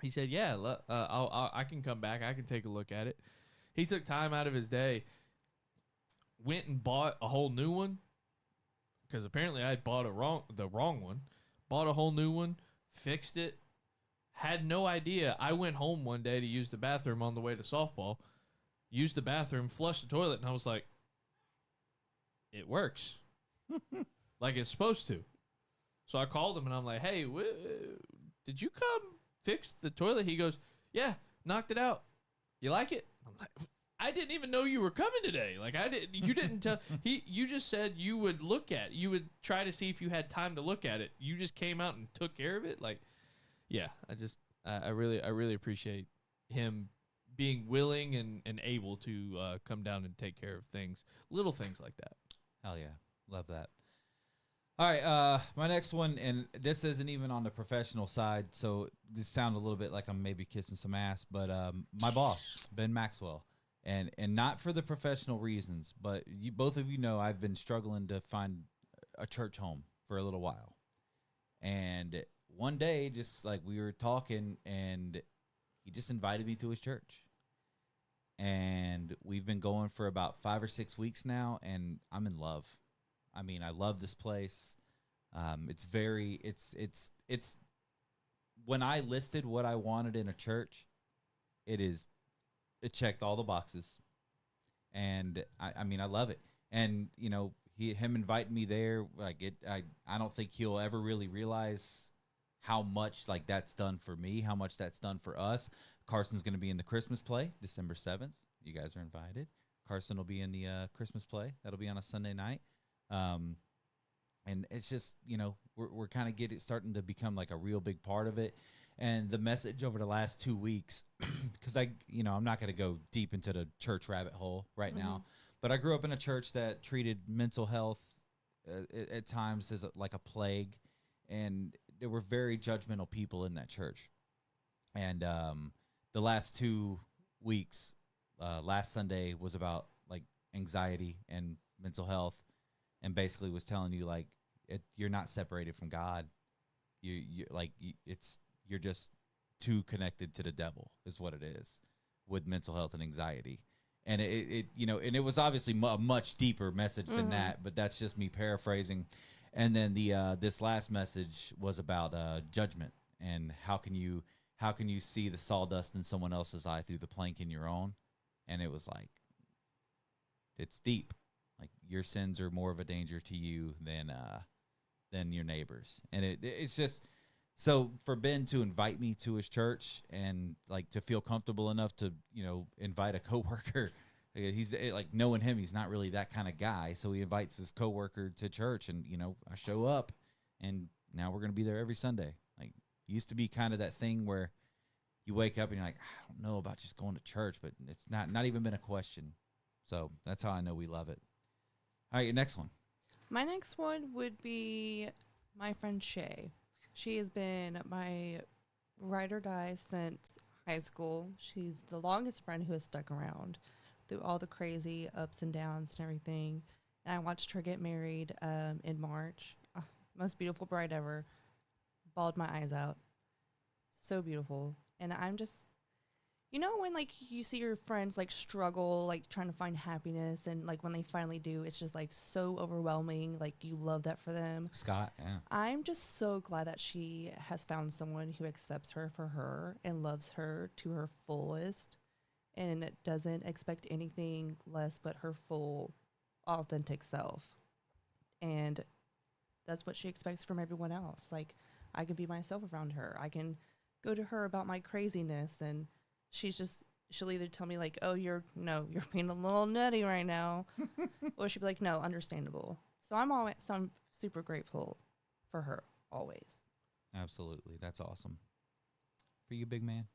"Yeah, I can come back. I can take a look at it." He took time out of his day. Went and bought a whole new one, because apparently I had bought the wrong one. Bought a whole new one, fixed it. Had no idea. I went home one day to use the bathroom on the way to softball. Used the bathroom, flushed the toilet, and I was like, "It works, like it's supposed to." So I called him and I'm like, "Hey, did you come fix the toilet?" He goes, "Yeah, knocked it out. You like it?" I'm like, "I didn't even know you were coming today. Like you didn't tell." You just said you would you would try to see if you had time to look at it. You just came out and took care of it. Like, yeah, I really appreciate him being willing and able to come down and take care of things, little things like that. Hell yeah. Love that. All right, my next one, and this isn't even on the professional side, so this sounds a little bit like I'm maybe kissing some ass, but my boss, Ben Maxwell, and not for the professional reasons, but both of you know I've been struggling to find a church home for a little while. And one day, just like we were talking, and he just invited me to his church. And we've been going for about 5 or 6 weeks now, and I'm in love. I mean, I love this place. It's when I listed what I wanted in a church, it checked all the boxes. And I mean, I love it. And, you know, him inviting me there, like I don't think he'll ever really realize how much like that's done for me, how much that's done for us. Carson's going to be in the Christmas play December 7th. You guys are invited. Carson will be in the Christmas play. That'll be on a Sunday night. And it's just, you know, we're kind of starting to become like a real big part of it. And the message over the last 2 weeks, because I'm not going to go deep into the church rabbit hole right now, but I grew up in a church that treated mental health at times as like a plague, and there were very judgmental people in that church. And the last 2 weeks, last Sunday was about like anxiety and mental health, and basically was telling you like you're not separated from God. You're just too connected to the devil is what it is with mental health and anxiety. And it was obviously a much deeper message than that, but that's just me paraphrasing. And then this last message was about judgment and how can you see the sawdust in someone else's eye through the plank in your own? And it was like, it's deep. Like your sins are more of a danger to you than your neighbors. And it's just, so for Ben to invite me to his church and like to feel comfortable enough to, invite a coworker, he's like, knowing him, he's not really that kind of guy. So he invites his coworker to church, and, I show up, and now we're going to be there every Sunday. Like, it used to be kind of that thing where you wake up and you're like, I don't know about just going to church, but it's not even been a question. So that's how I know we love it. All right, your next one. My next one would be my friend Shay. She has been my ride or die since high school. She's the longest friend who has stuck around through all the crazy ups and downs and everything. And I watched her get married in March. Most beautiful bride ever. Bawled my eyes out. So beautiful. And I'm just, when like you see your friends like struggle, like trying to find happiness, and like when they finally do, it's just like so overwhelming. Like you love that for them. Scott, yeah. I'm just so glad that she has found someone who accepts her for her and loves her to her fullest and doesn't expect anything less but her full authentic self. And that's what she expects from everyone else. Like, I can be myself around her. I can go to her about my craziness, and she'll either tell me like, oh, you're being a little nutty right now. Or she'll be like, no, understandable. So I'm super grateful for her always. Absolutely. That's awesome. For you, big man?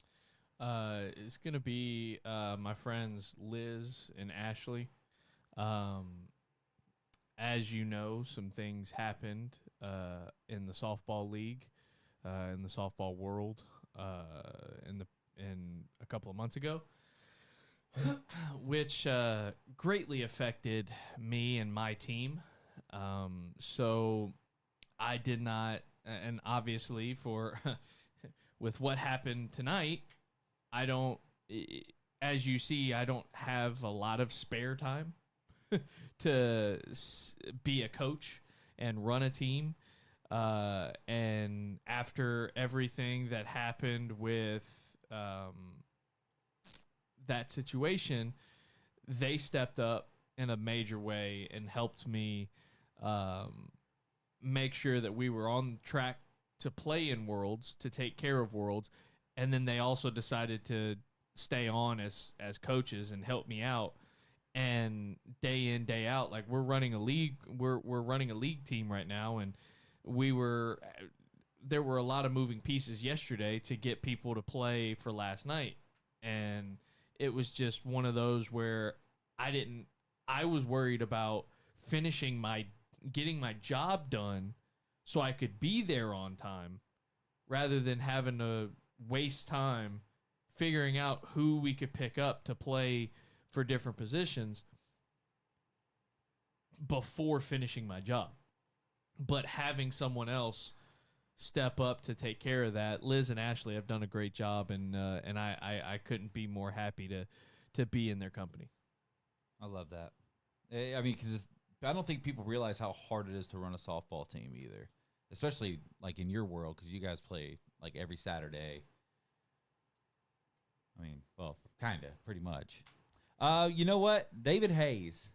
It's going to be my friends Liz and Ashley. As you know, some things happened in the softball league, in the softball world, in a couple of months ago, which greatly affected me and my team. So I did not, and obviously for with what happened tonight, as you see, I don't have a lot of spare time to be a coach and run a team. And after everything that happened with that situation, they stepped up in a major way and helped me make sure that we were on track to play in Worlds, to take care of Worlds. And then they also decided to stay on as coaches and help me out. And day in, day out, like we're running a league, we're running a league team right now, and there were a lot of moving pieces yesterday to get people to play for last night. And it was just one of those where I was worried about getting my job done so I could be there on time, rather than having to waste time figuring out who we could pick up to play for different positions before finishing my job. But having someone else step up to take care of that, Liz and Ashley have done a great job, and I couldn't be more happy to be in their company. I love that. I mean, because I don't think people realize how hard it is to run a softball team either, especially like in your world, because you guys play like every Saturday. I mean, well, kind of, pretty much. You know what? David Hayes.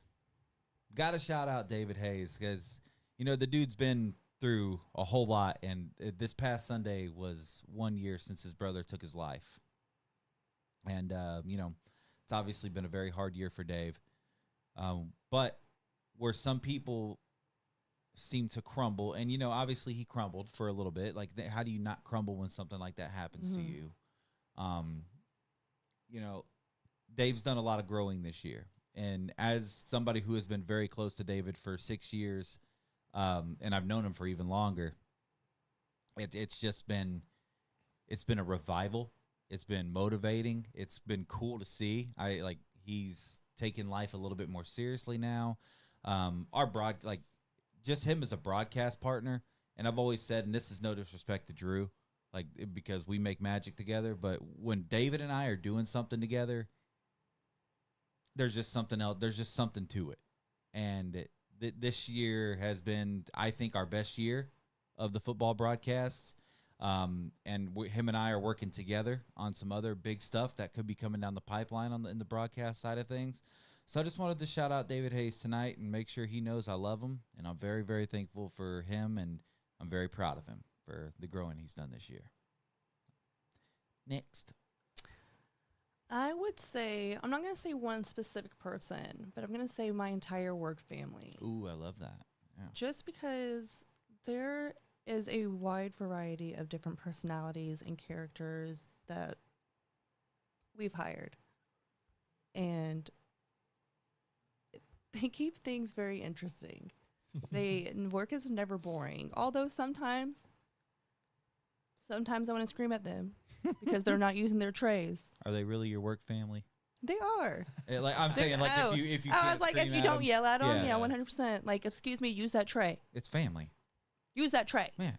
Got to shout out David Hayes because, the dude's been through a whole lot, and this past Sunday was 1 year since his brother took his life. And, it's obviously been a very hard year for Dave. But where some people seem to crumble. And, obviously he crumbled for a little bit. Like, how do you not crumble when something like that happens to you? Dave's done a lot of growing this year. And as somebody who has been very close to David for 6 years, and I've known him for even longer, it's been a revival. It's been motivating. It's been cool to see. He's taking life a little bit more seriously now. Just him as a broadcast partner. And I've always said, and this is no disrespect to Drew, because we make magic together, but when David and I are doing something together, there's just something else. There's just something to it. And this year has been, I think, our best year of the football broadcasts. And him and I are working together on some other big stuff that could be coming down the pipeline in the broadcast side of things. So I just wanted to shout out David Hayes tonight and make sure he knows I love him, and I'm very, very thankful for him, and I'm very proud of him for the growing he's done this year. Next. I would say, I'm not going to say one specific person, but I'm going to say my entire work family. Ooh, I love that. Yeah. Just because there is a wide variety of different personalities and characters that we've hired. And they keep things very interesting. Work is never boring. Although sometimes I want to scream at them because they're not using their trays. Are they really your work family? They are. I'm saying, if you I was like, if you don't yell at them, yeah, 100%. Like, excuse me, use that tray. It's family. Use that tray. Yeah.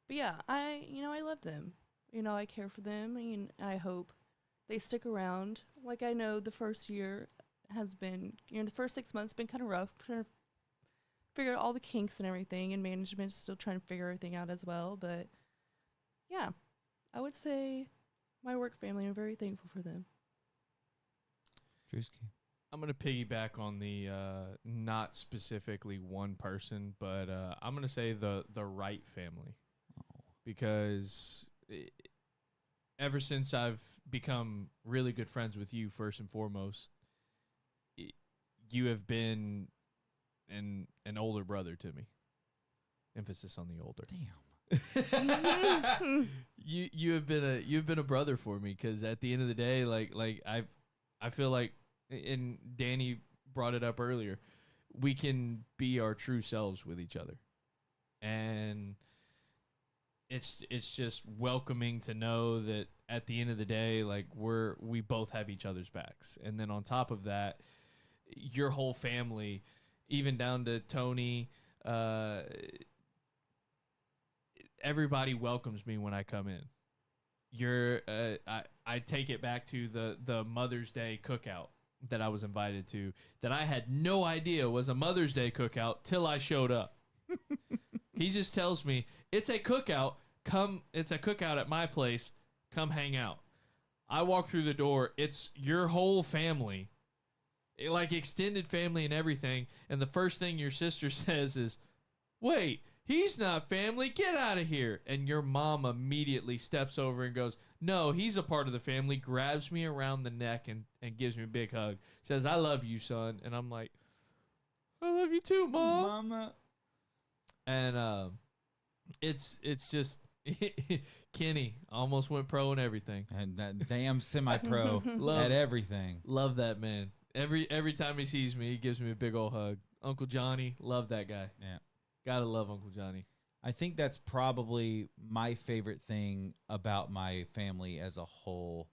But yeah, I love them. I care for them, and I hope they stick around. Like, I know the first year has been, the first 6 months been kind of rough, trying to figure out all the kinks and everything, and management is still trying to figure everything out as well. But yeah, I would say my work family, I'm very thankful for them. Drewski. I'm going to piggyback on the not specifically one person, but I'm going to say the Wright family. Oh. Because ever since I've become really good friends with you, first and foremost, you have been an older brother to me. Emphasis on the older. Damn. You've been a brother for me, because at the end of the day, I feel like, and Danny brought it up earlier, we can be our true selves with each other, and it's just welcoming to know that at the end of the day, we both have each other's backs. And then on top of that, your whole family, even down to Tony, everybody welcomes me when I come in. I take it back to the Mother's Day cookout that I was invited to, that I had no idea was a Mother's Day cookout till I showed up. He just tells me, it's a cookout. It's a cookout at my place. Come hang out. I walk through the door. It's your whole family, like extended family and everything. And the first thing your sister says is, wait, he's not family. Get out of here. And your mom immediately steps over and goes, no, he's a part of the family, grabs me around the neck and gives me a big hug. Says, I love you, son. And I'm like, I love you too, Mom. Mama. And it's just Kenny almost went pro and everything. And that damn semi-pro at everything. Love that man. Every time he sees me, he gives me a big old hug. Uncle Johnny, love that guy. Yeah. Gotta love Uncle Johnny. I think that's probably my favorite thing about my family as a whole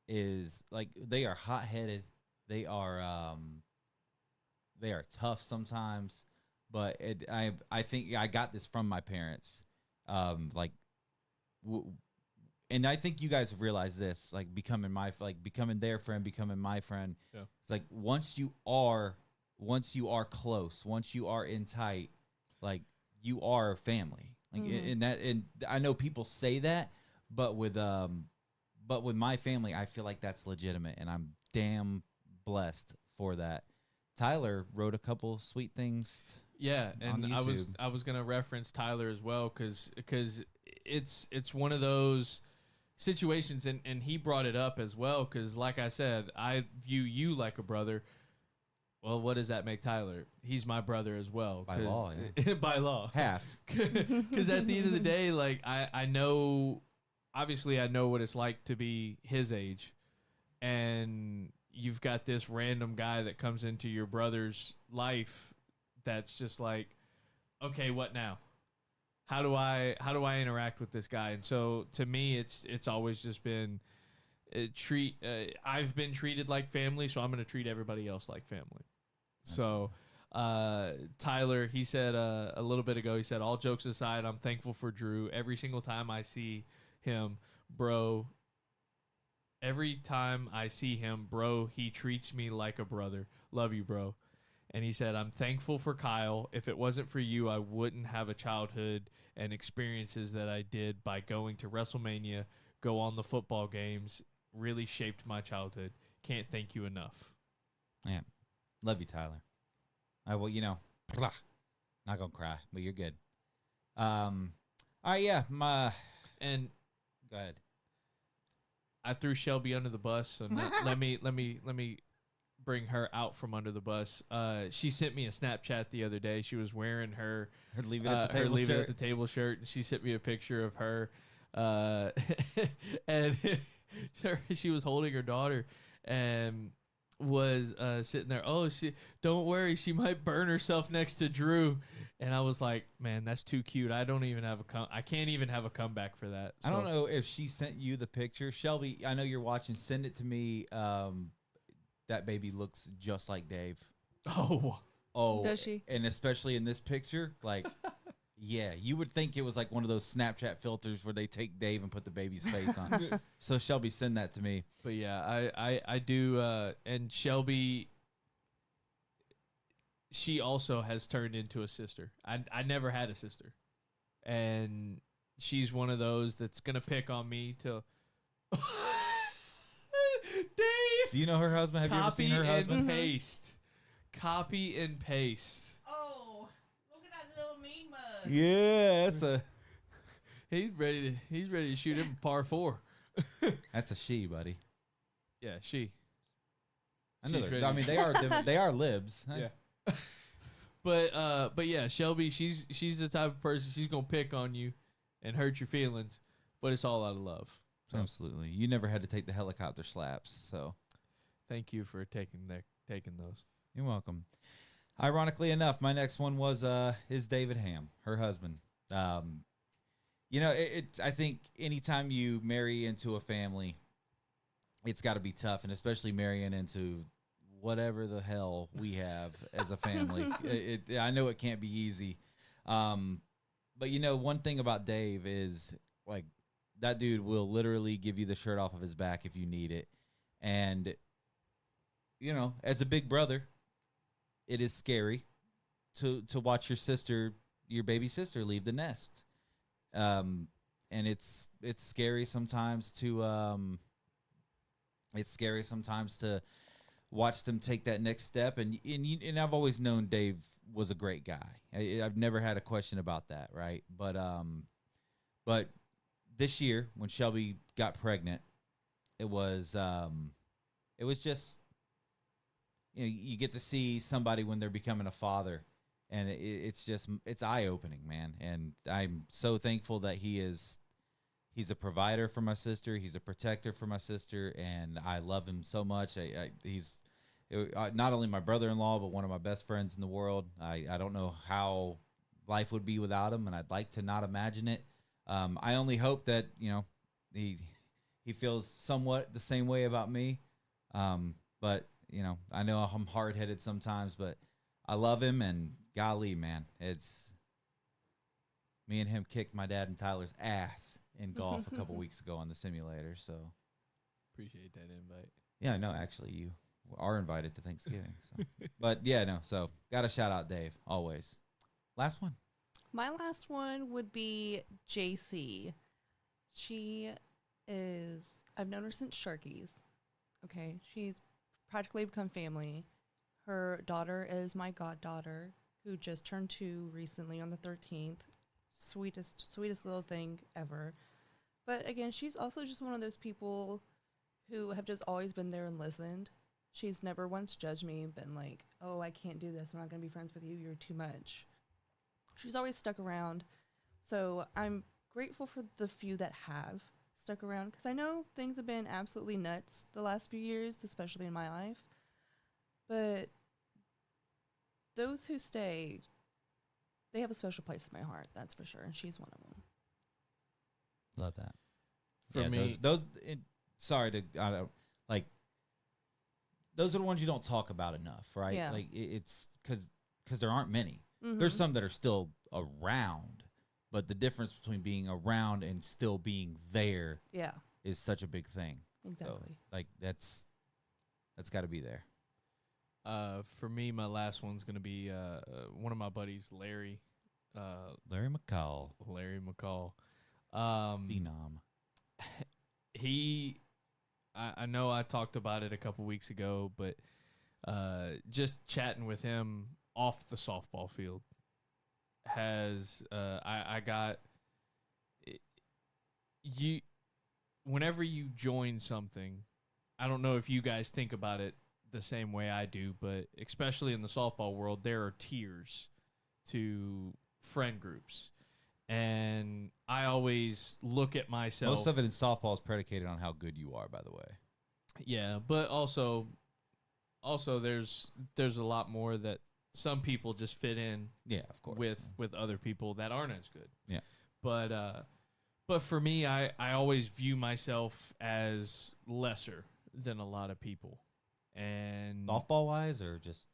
is, they are hot-headed. They are tough sometimes, but I think I got this from my parents. And I think you guys have realized this, becoming their friend, becoming my friend. Yeah. It's once you are close, once you are in tight, you are family. And I know people say that, but with my family, I feel like that's legitimate, and I'm damn blessed for that. Tyler wrote a couple sweet things. Yeah, and I YouTube. was gonna reference Tyler as well, because it's one of those situations, and he brought it up as well, because like I said, I view you like a brother. Well, what does that make Tyler? He's my brother as well. By law, by law. Half. Because at the end of the day, like I know, obviously I know what it's like to be his age, and you've got this random guy that comes into your brother's life that's just like, okay, what now? How do I interact with this guy? And so to me, it's always just been I've been treated like family, so I'm going to treat everybody else like family. So Tyler, he said a little bit ago, he said, all jokes aside, I'm thankful for Drew. Every single time I see him, bro, he treats me like a brother. Love you, bro. And he said, I'm thankful for Kyle. If it wasn't for you, I wouldn't have a childhood and experiences that I did by going to WrestleMania, go on the football games, really shaped my childhood. Can't thank you enough. Yeah. Love you, Tyler. Well, not gonna cry, but you're good. All right, yeah. And Go ahead. I threw Shelby under the bus, so let me bring her out from under the bus. She sent me a Snapchat the other day. She was wearing her Leave it at the table shirt. At the table shirt, and she sent me a picture of her, and she was holding her daughter and was sitting there. Oh, don't worry, she might burn herself next to Drew. And I was like, man, that's too cute. I can't even have a comeback for that. I don't know if she sent you the picture. Shelby, I know you're watching. Send it to me. That baby looks just like Dave. Oh. Does she? And especially in this picture, like, yeah, you would think it was like one of those Snapchat filters where they take Dave and put the baby's face on. So Shelby, send that to me. But yeah, I do. And Shelby, she also has turned into a sister. I never had a sister, and she's one of those that's gonna pick on me till. Dave, do you know her husband? Have you ever seen her husband? Copy and paste. Oh, look at that little mean mug. Yeah, that's a. He's ready to shoot him par 4. That's a she, buddy. Yeah, she. I know. She's I mean, they are libs. Yeah. But yeah, Shelby, she's the type of person, she's gonna pick on you and hurt your feelings, but it's all out of love. So Absolutely. You never had to take the helicopter slaps, so thank you for taking those. you're welcome. Ironically enough, my next one is David Ham, her husband. I think anytime you marry into a family, it's got to be tough, and especially marrying into whatever the hell we have as a family. I know it can't be easy. But one thing about Dave is, like, that dude will literally give you the shirt off of his back if you need it. And, as a big brother, it is scary to watch your baby sister leave the nest. And it's scary sometimes to watch them take that next step. And I've always known Dave was a great guy. I've never had a question about that, right? But this year when Shelby got pregnant, it was just, you get to see somebody when they're becoming a father, and it's eye-opening, man. And I'm so thankful that he's a provider for my sister. He's a protector for my sister, and I love him so much. He's not only my brother-in-law, but one of my best friends in the world. I don't know how life would be without him, and I'd like to not imagine it. I only hope that, he feels somewhat the same way about me. But, I know I'm hard-headed sometimes, but I love him, and golly, man, it's me and him kicked my dad and Tyler's ass in golf a couple weeks ago on the simulator. So Appreciate that invite. yeah, no, actually you are invited to Thanksgiving. So. But yeah, no, so got to shout out Dave always. Last one. My last one would be JC. I've known her since Sharkies. Okay. She's practically become family. Her daughter is my goddaughter, who just turned 2 recently on the 13th. Sweetest little thing ever. But again, she's also just one of those people who have just always been there and listened. She's never once judged me, been like, oh, I can't do this. I'm not going to be friends with you. You're too much. She's always stuck around. So I'm grateful for the few that have stuck around because I know things have been absolutely nuts the last few years, especially in my life. But those who stay, they have a special place in my heart, that's for sure. And she's one of them. Love that. For Yeah, me, sorry to like those are the ones you don't talk about enough, right? Yeah. Like it's because there aren't many. Mhm. There's some that are still around, but the difference between being around and still being there Yeah, is such a big thing. exactly. So, like that's got to be there. for me, my last one's gonna be one of my buddies, Larry. Larry McCall, Larry McCall. phenom. I know I talked about it a couple weeks ago, but just chatting with him off the softball field has I got you whenever you join something. I don't know if you guys think about it the same way I do, but especially in the softball world, there are tiers to friend groups. And I always look at myself. Most of it in softball is predicated on how good you are, by the way. Yeah, but also there's a lot more that some people just fit in Yeah, of course. with other people that aren't as good. Yeah. But for me, I always view myself as lesser than a lot of people. And softball wise, or just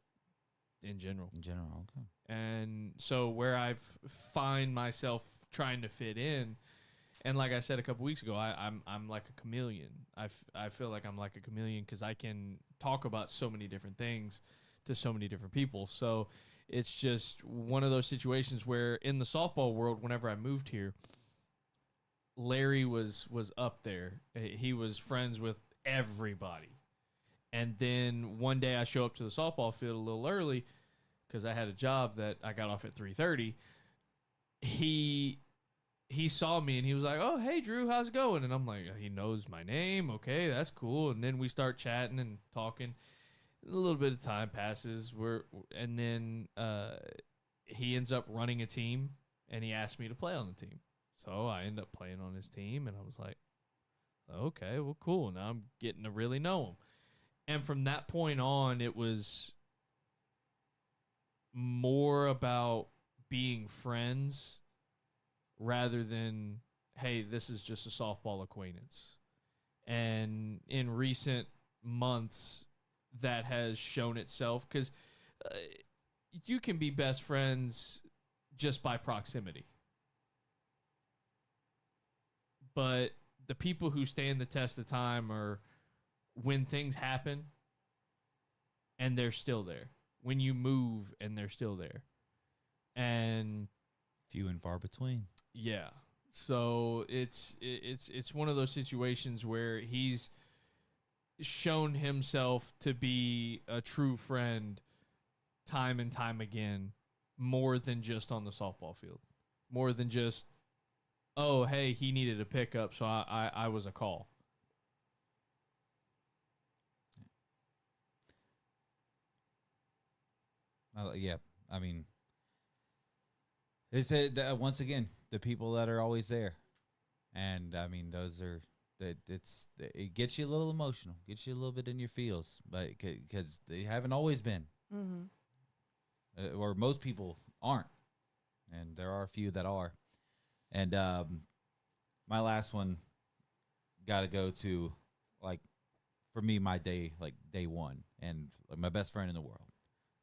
in general. in general. Okay. And so where I find myself trying to fit in, and like I said a couple weeks ago, I'm like a chameleon. I feel like I'm like a chameleon because I can talk about so many different things to so many different people. So it's just one of those situations where in the softball world, whenever I moved here, Larry was up there. He was friends with everybody. And then one day I show up to the softball field a little early because I had a job that I got off at 3:30. He saw me and he was like, "Oh, hey, Drew, how's it going?" And I'm like, "He knows my name. Okay, that's cool." And then we start chatting and talking. A little bit of time passes. And then he ends up running a team, and he asked me to play on the team. So I end up playing on his team, and I was like, "Okay, well, cool. Now I'm getting to really know him." And from that point on, it was more about being friends rather than, hey, this is just a softball acquaintance. And in recent months, that has shown itself because you can be best friends just by proximity. But the people who stand the test of time are when things happen and they're still there. When you move and they're still there. And few and far between. yeah. So it's one of those situations where he's shown himself to be a true friend time and time again, more than just on the softball field. More than just, oh, hey, he needed a pickup, so I was a call. Yeah, I mean, it's once again the people that are always there, and I mean those are that it gets you a little emotional, gets you a little bit in your feels, but because they haven't always been, or most people aren't, and there are a few that are, and my last one got to go to like for me my day one, and like, my best friend in the world.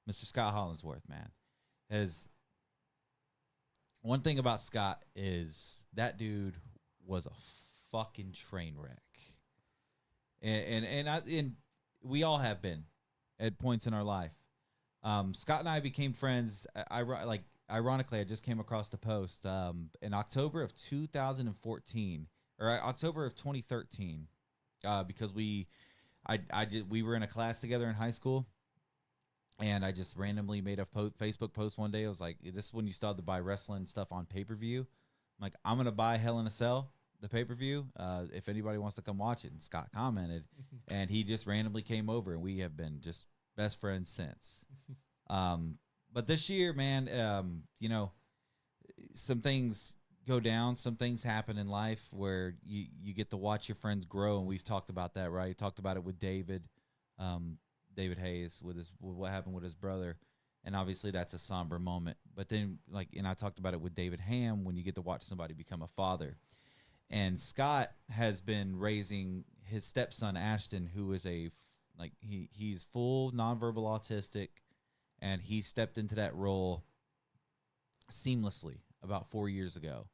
Mr. Scott Hollingsworth, man, has one thing about Scott is that dude was a fucking train wreck, and we all have been at points in our life. Scott and I became friends. Ironically, I just came across the post in October of 2014 or October of 2013 because we were in a class together in high school. And I just randomly made a Facebook post one day. I was like, this is when you started to buy wrestling stuff on pay-per-view. I'm like, I'm going to buy Hell in a Cell. the pay-per-view. If anybody wants to come watch it, and Scott commented, and he just randomly came over, and we have been just best friends since. But this year, man, you know, some things go down, some things happen in life where you get to watch your friends grow, and we've talked about that, right? Talked about it with David, David Hayes, with what happened with his brother, and obviously that's a somber moment. But then, and I talked about it with David Ham, when you get to watch somebody become a father. And Scott has been raising his stepson Ashton, who is he's full nonverbal autistic, and he stepped into that role seamlessly about 4 years ago.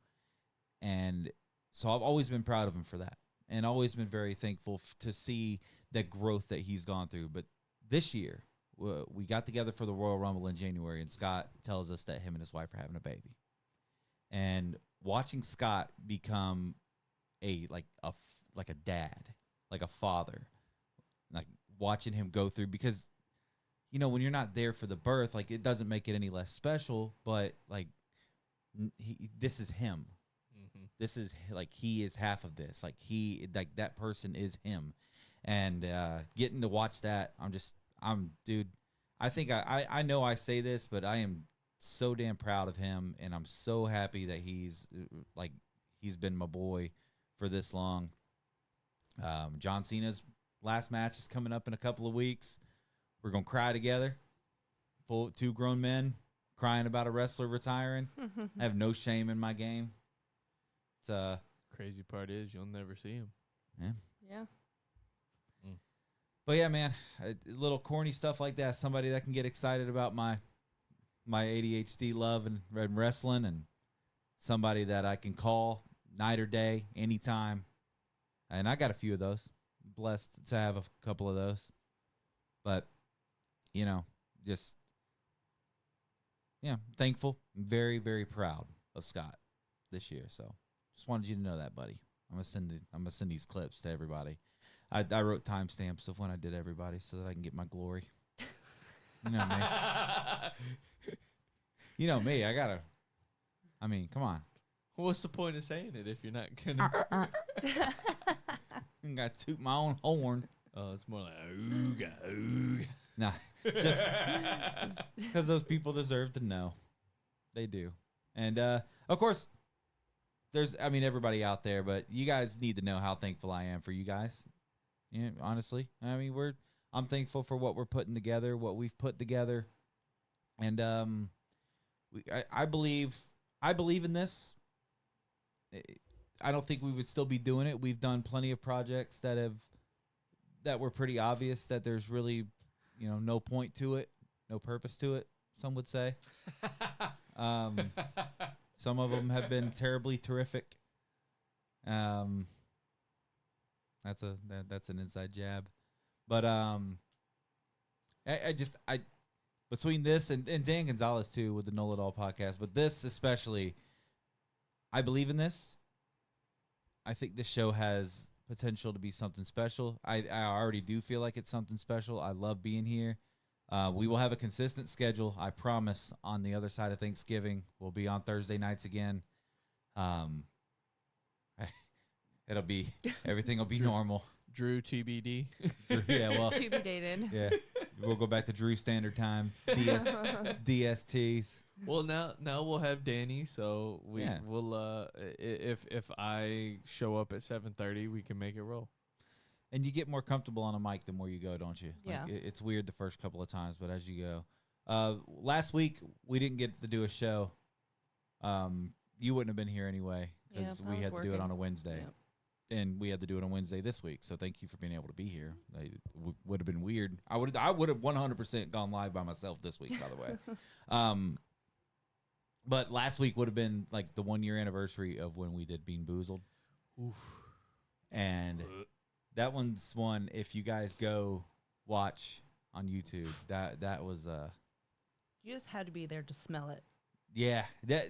And so I've always been proud of him for that, and always been very thankful to see the growth that he's gone through. But this year, we got together for the Royal Rumble in January, and Scott tells us that him and his wife are having a baby. And watching Scott become a dad, like a father, like watching him go through, because you know, when you're not there for the birth, like, it doesn't make it any less special, but like this is him. Mm-hmm. This is like, he is half of this. Like, that person is him. And getting to watch that, dude, I think I know I say this, but I am so damn proud of him, and I'm so happy that he's been my boy for this long. John Cena's last match is coming up in a couple of weeks. We're gonna cry together. Two grown men crying about a wrestler retiring. I have no shame in my game. It's Crazy part is you'll never see him. Yeah. But yeah, man, a little corny stuff like that. Somebody that can get excited about my ADHD love and wrestling, and somebody that I can call night or day, anytime. And I got a few of those. Blessed to have a couple of those. But, you know, just, yeah, thankful. Very, very proud of Scott this year. So just wanted you to know that, buddy. I'm gonna send these clips to everybody. I wrote timestamps of when I did everybody so that I can get my glory. You know me. You know me. I mean, come on. What's the point of saying it if you're not gonna? I got to toot my own horn. Oh, it's more like ooga ooga. Nah, just because those people deserve to know. They do. And, of course, there's, everybody out there, but you guys need to know how thankful I am for you guys. Yeah, honestly. I'm thankful for what we're putting together, what we've put together. And, I believe in this. I don't think we would still be doing it. We've done plenty of projects that were pretty obvious that there's really, no point to it, no purpose to it, some would say. Some of them have been terribly terrific. That's an inside jab. But I between this and Dan Gonzalez too with the Know It All podcast, but this especially, I believe in this. I think this show has potential to be something special. I already do feel like it's something special. I love being here. We will have a consistent schedule, I promise, on the other side of Thanksgiving. We'll be on Thursday nights again. Everything will be normal. Drew TBD. Yeah, well, To be dated. yeah, we'll go back to Drew Standard Time, DSTs. Well, now we'll have Danny, so we'll if I show up at 7:30, we can make it roll. And you get more comfortable on a mic the more you go, don't you? Yeah. It's weird the first couple of times, but as you go. Last week, we didn't get to do a show. You wouldn't have been here anyway because Yeah, I we was had to do it working. on a Wednesday. Yep. And we had to do it on Wednesday this week, so thank you for being able to be here. It would have been weird. I would have 100% gone live by myself this week, by the way. But last week would have been like the 1 year anniversary of when we did Bean Boozled. Oof. And that one's one, if you guys go watch on YouTube, that was You just had to be there to smell it. yeah.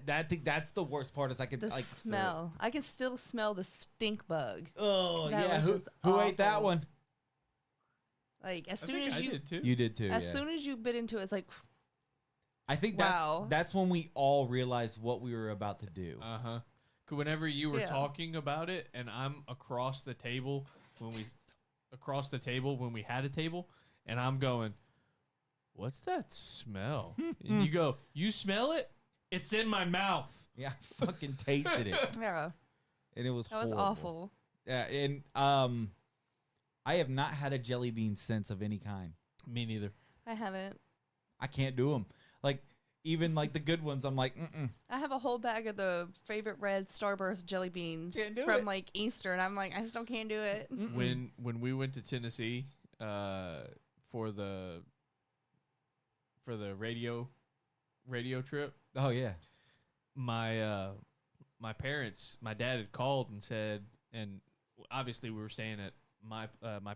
I think that's the worst part is I could The like smell. I can still smell the stink bug. Oh That yeah, was just who ate that awful. one? Like as I soon think as I you did too. You did too. as Yeah. soon as you bit into it, it's like I think Wow. that's when we all realized what we were about to do. whenever you were Yeah. talking about it, and I'm across the table when we had a table, and I'm going, "What's that smell?" And you go, "You smell it? It's in my mouth." Yeah, I fucking tasted it, Yeah, and it was that was horrible. awful. Yeah, and I have not had a jelly bean since of any kind. Me neither. I haven't. I can't do them. Like even like the good ones, I'm like, I have a whole bag of the favorite red Starburst jelly beans Can't do from it. like Easter, and I'm like, I still can't do it. When we went to Tennessee for the radio trip, Oh yeah. my parents, my dad had called and said, and obviously we were staying at my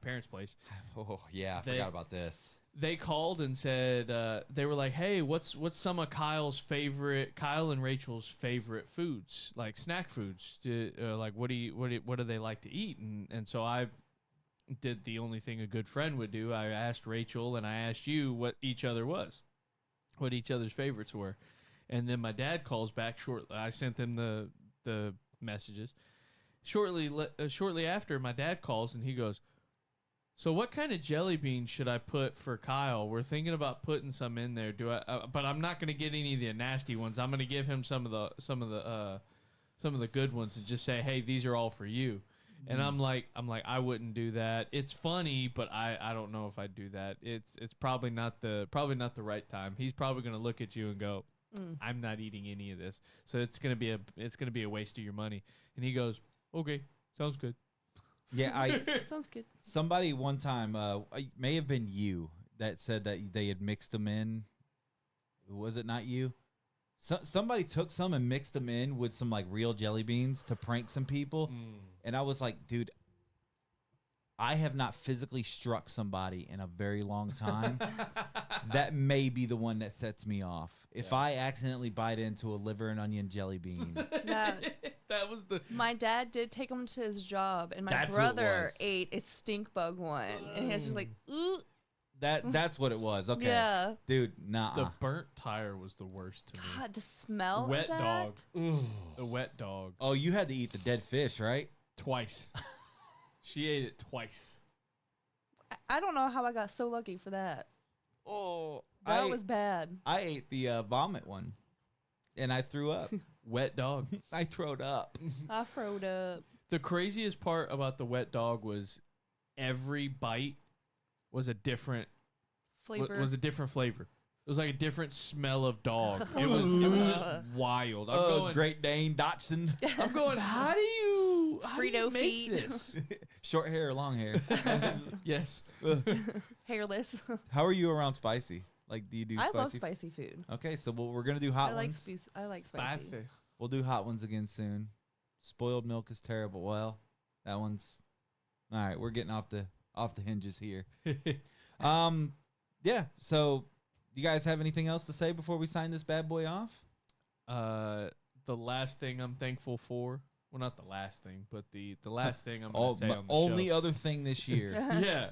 parents' place. Oh yeah, I They- forgot about this. They called and said they were like, "Hey, what's some of Kyle and Rachel's favorite foods, like snack foods? Like what do they like to eat?" And so I did the only thing a good friend would do. I asked Rachel and I asked you what each other's favorites were, and then my dad calls back shortly. I sent them the messages. Shortly after, my dad calls and he goes, "So what kind of jelly beans should I put for Kyle? We're thinking about putting some in there. But I'm not going to get any of the nasty ones. I'm going to give him some of the good ones and just say, hey, these are all for you." And I'm like, I wouldn't do that. It's funny, but I don't know if I'd do that. It's probably not the right time. He's probably going to look at you and go, "I'm not eating any of this." So it's going to be a waste of your money. And he goes, "Okay, sounds good." Yeah, Sounds good. somebody one time, it may have been you that said that they had mixed them in. Was it not you? Somebody took some and mixed them in with some like real jelly beans to prank some people. And I was like, dude, I have not physically struck somebody in a very long time. That may be the one that sets me off. If I accidentally bite into a liver and onion jelly bean. That was the My dad did take him to his job, and my That's what it brother was. ate a stink bug one, and he was just like, ooh, That's what it was. Okay. yeah. Dude, nah. the burnt tire was the worst to me. God, the smell Wet of that. dog. A wet dog. Oh, you had to eat the dead fish, right? Twice. She ate it twice. I don't know how I got so lucky for that. Oh, That was bad. I ate the vomit one, and I threw up. Wet dog. I throwed up. I throwed up. The craziest part about the wet dog was every bite was a different Flavor. was a different flavor. It was like a different smell of dog. It was just wild. Oh, Great Dane, Dachshund. I'm going, how do you Frito make feet. this? Short hair or long hair? Yes. Hairless. How are you around spicy? Like, do you do I spicy? love spicy food. Okay, so we're going to do hot I like ones. I like spicy. We'll do hot ones again soon. Spoiled milk is terrible. Well, that one's... All right, we're getting off the hinges here. Yeah, so you guys have anything else to say before we sign this bad boy off? The last thing I'm thankful for, well, not the last thing, but the last thing I'm going to say my on the only show. other thing this year. Yeah.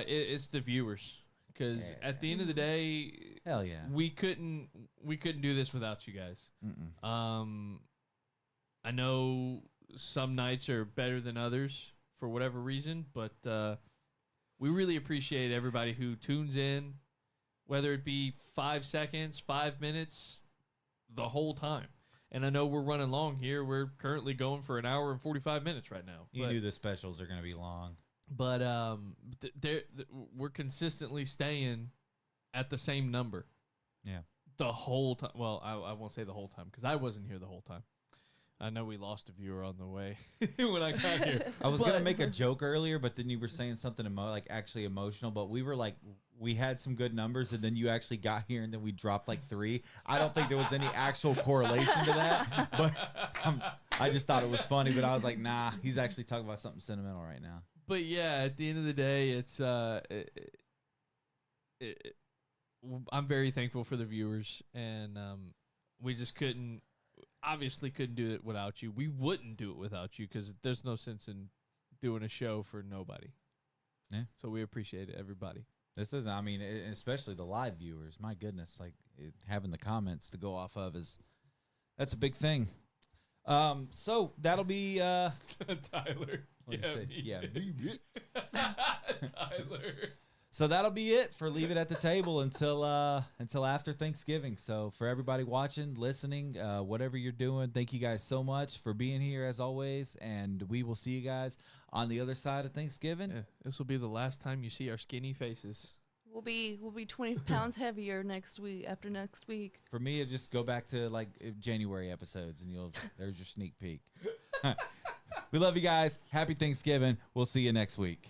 It's the viewers. Because at the end of the day, Hell yeah. we couldn't do this without you guys. Mm-mm. I know some nights are better than others for whatever reason, but we really appreciate everybody who tunes in, whether it be 5 seconds, 5 minutes, the whole time. And I know we're running long here. We're currently going for an hour and 45 minutes right now. You but, knew the specials are going to be long. But we're consistently staying at the same number. Yeah. The whole time. Well, I won't say the whole time because I wasn't here the whole time. I know we lost a viewer on the way when I got here. I was going to make a joke earlier, but then you were saying something like actually emotional, but we were like, we had some good numbers and then you actually got here and then we dropped like 3. I don't think there was any actual correlation to that, but I just thought it was funny, but I was like, nah, he's actually talking about something sentimental right now. But yeah, at the end of the day, it's I'm very thankful for the viewers, and we just obviously couldn't do it without you. We wouldn't do it without you because there's no sense in doing a show for nobody. Yeah. So we appreciate it, everybody. This is, I mean, especially the live viewers. My goodness, like having the comments to go off of that's a big thing. So that'll be Tyler. what did you say? me. Tyler. So that'll be it for Leave It at the Table until after Thanksgiving. So for everybody watching, listening, whatever you're doing, thank you guys so much for being here as always, and we will see you guys on the other side of Thanksgiving. Yeah, this will be the last time you see our skinny faces. We'll be 20 pounds heavier next week. After next week, For me, it just go back to like January episodes, and there's your sneak peek. We love you guys. Happy Thanksgiving. We'll see you next week.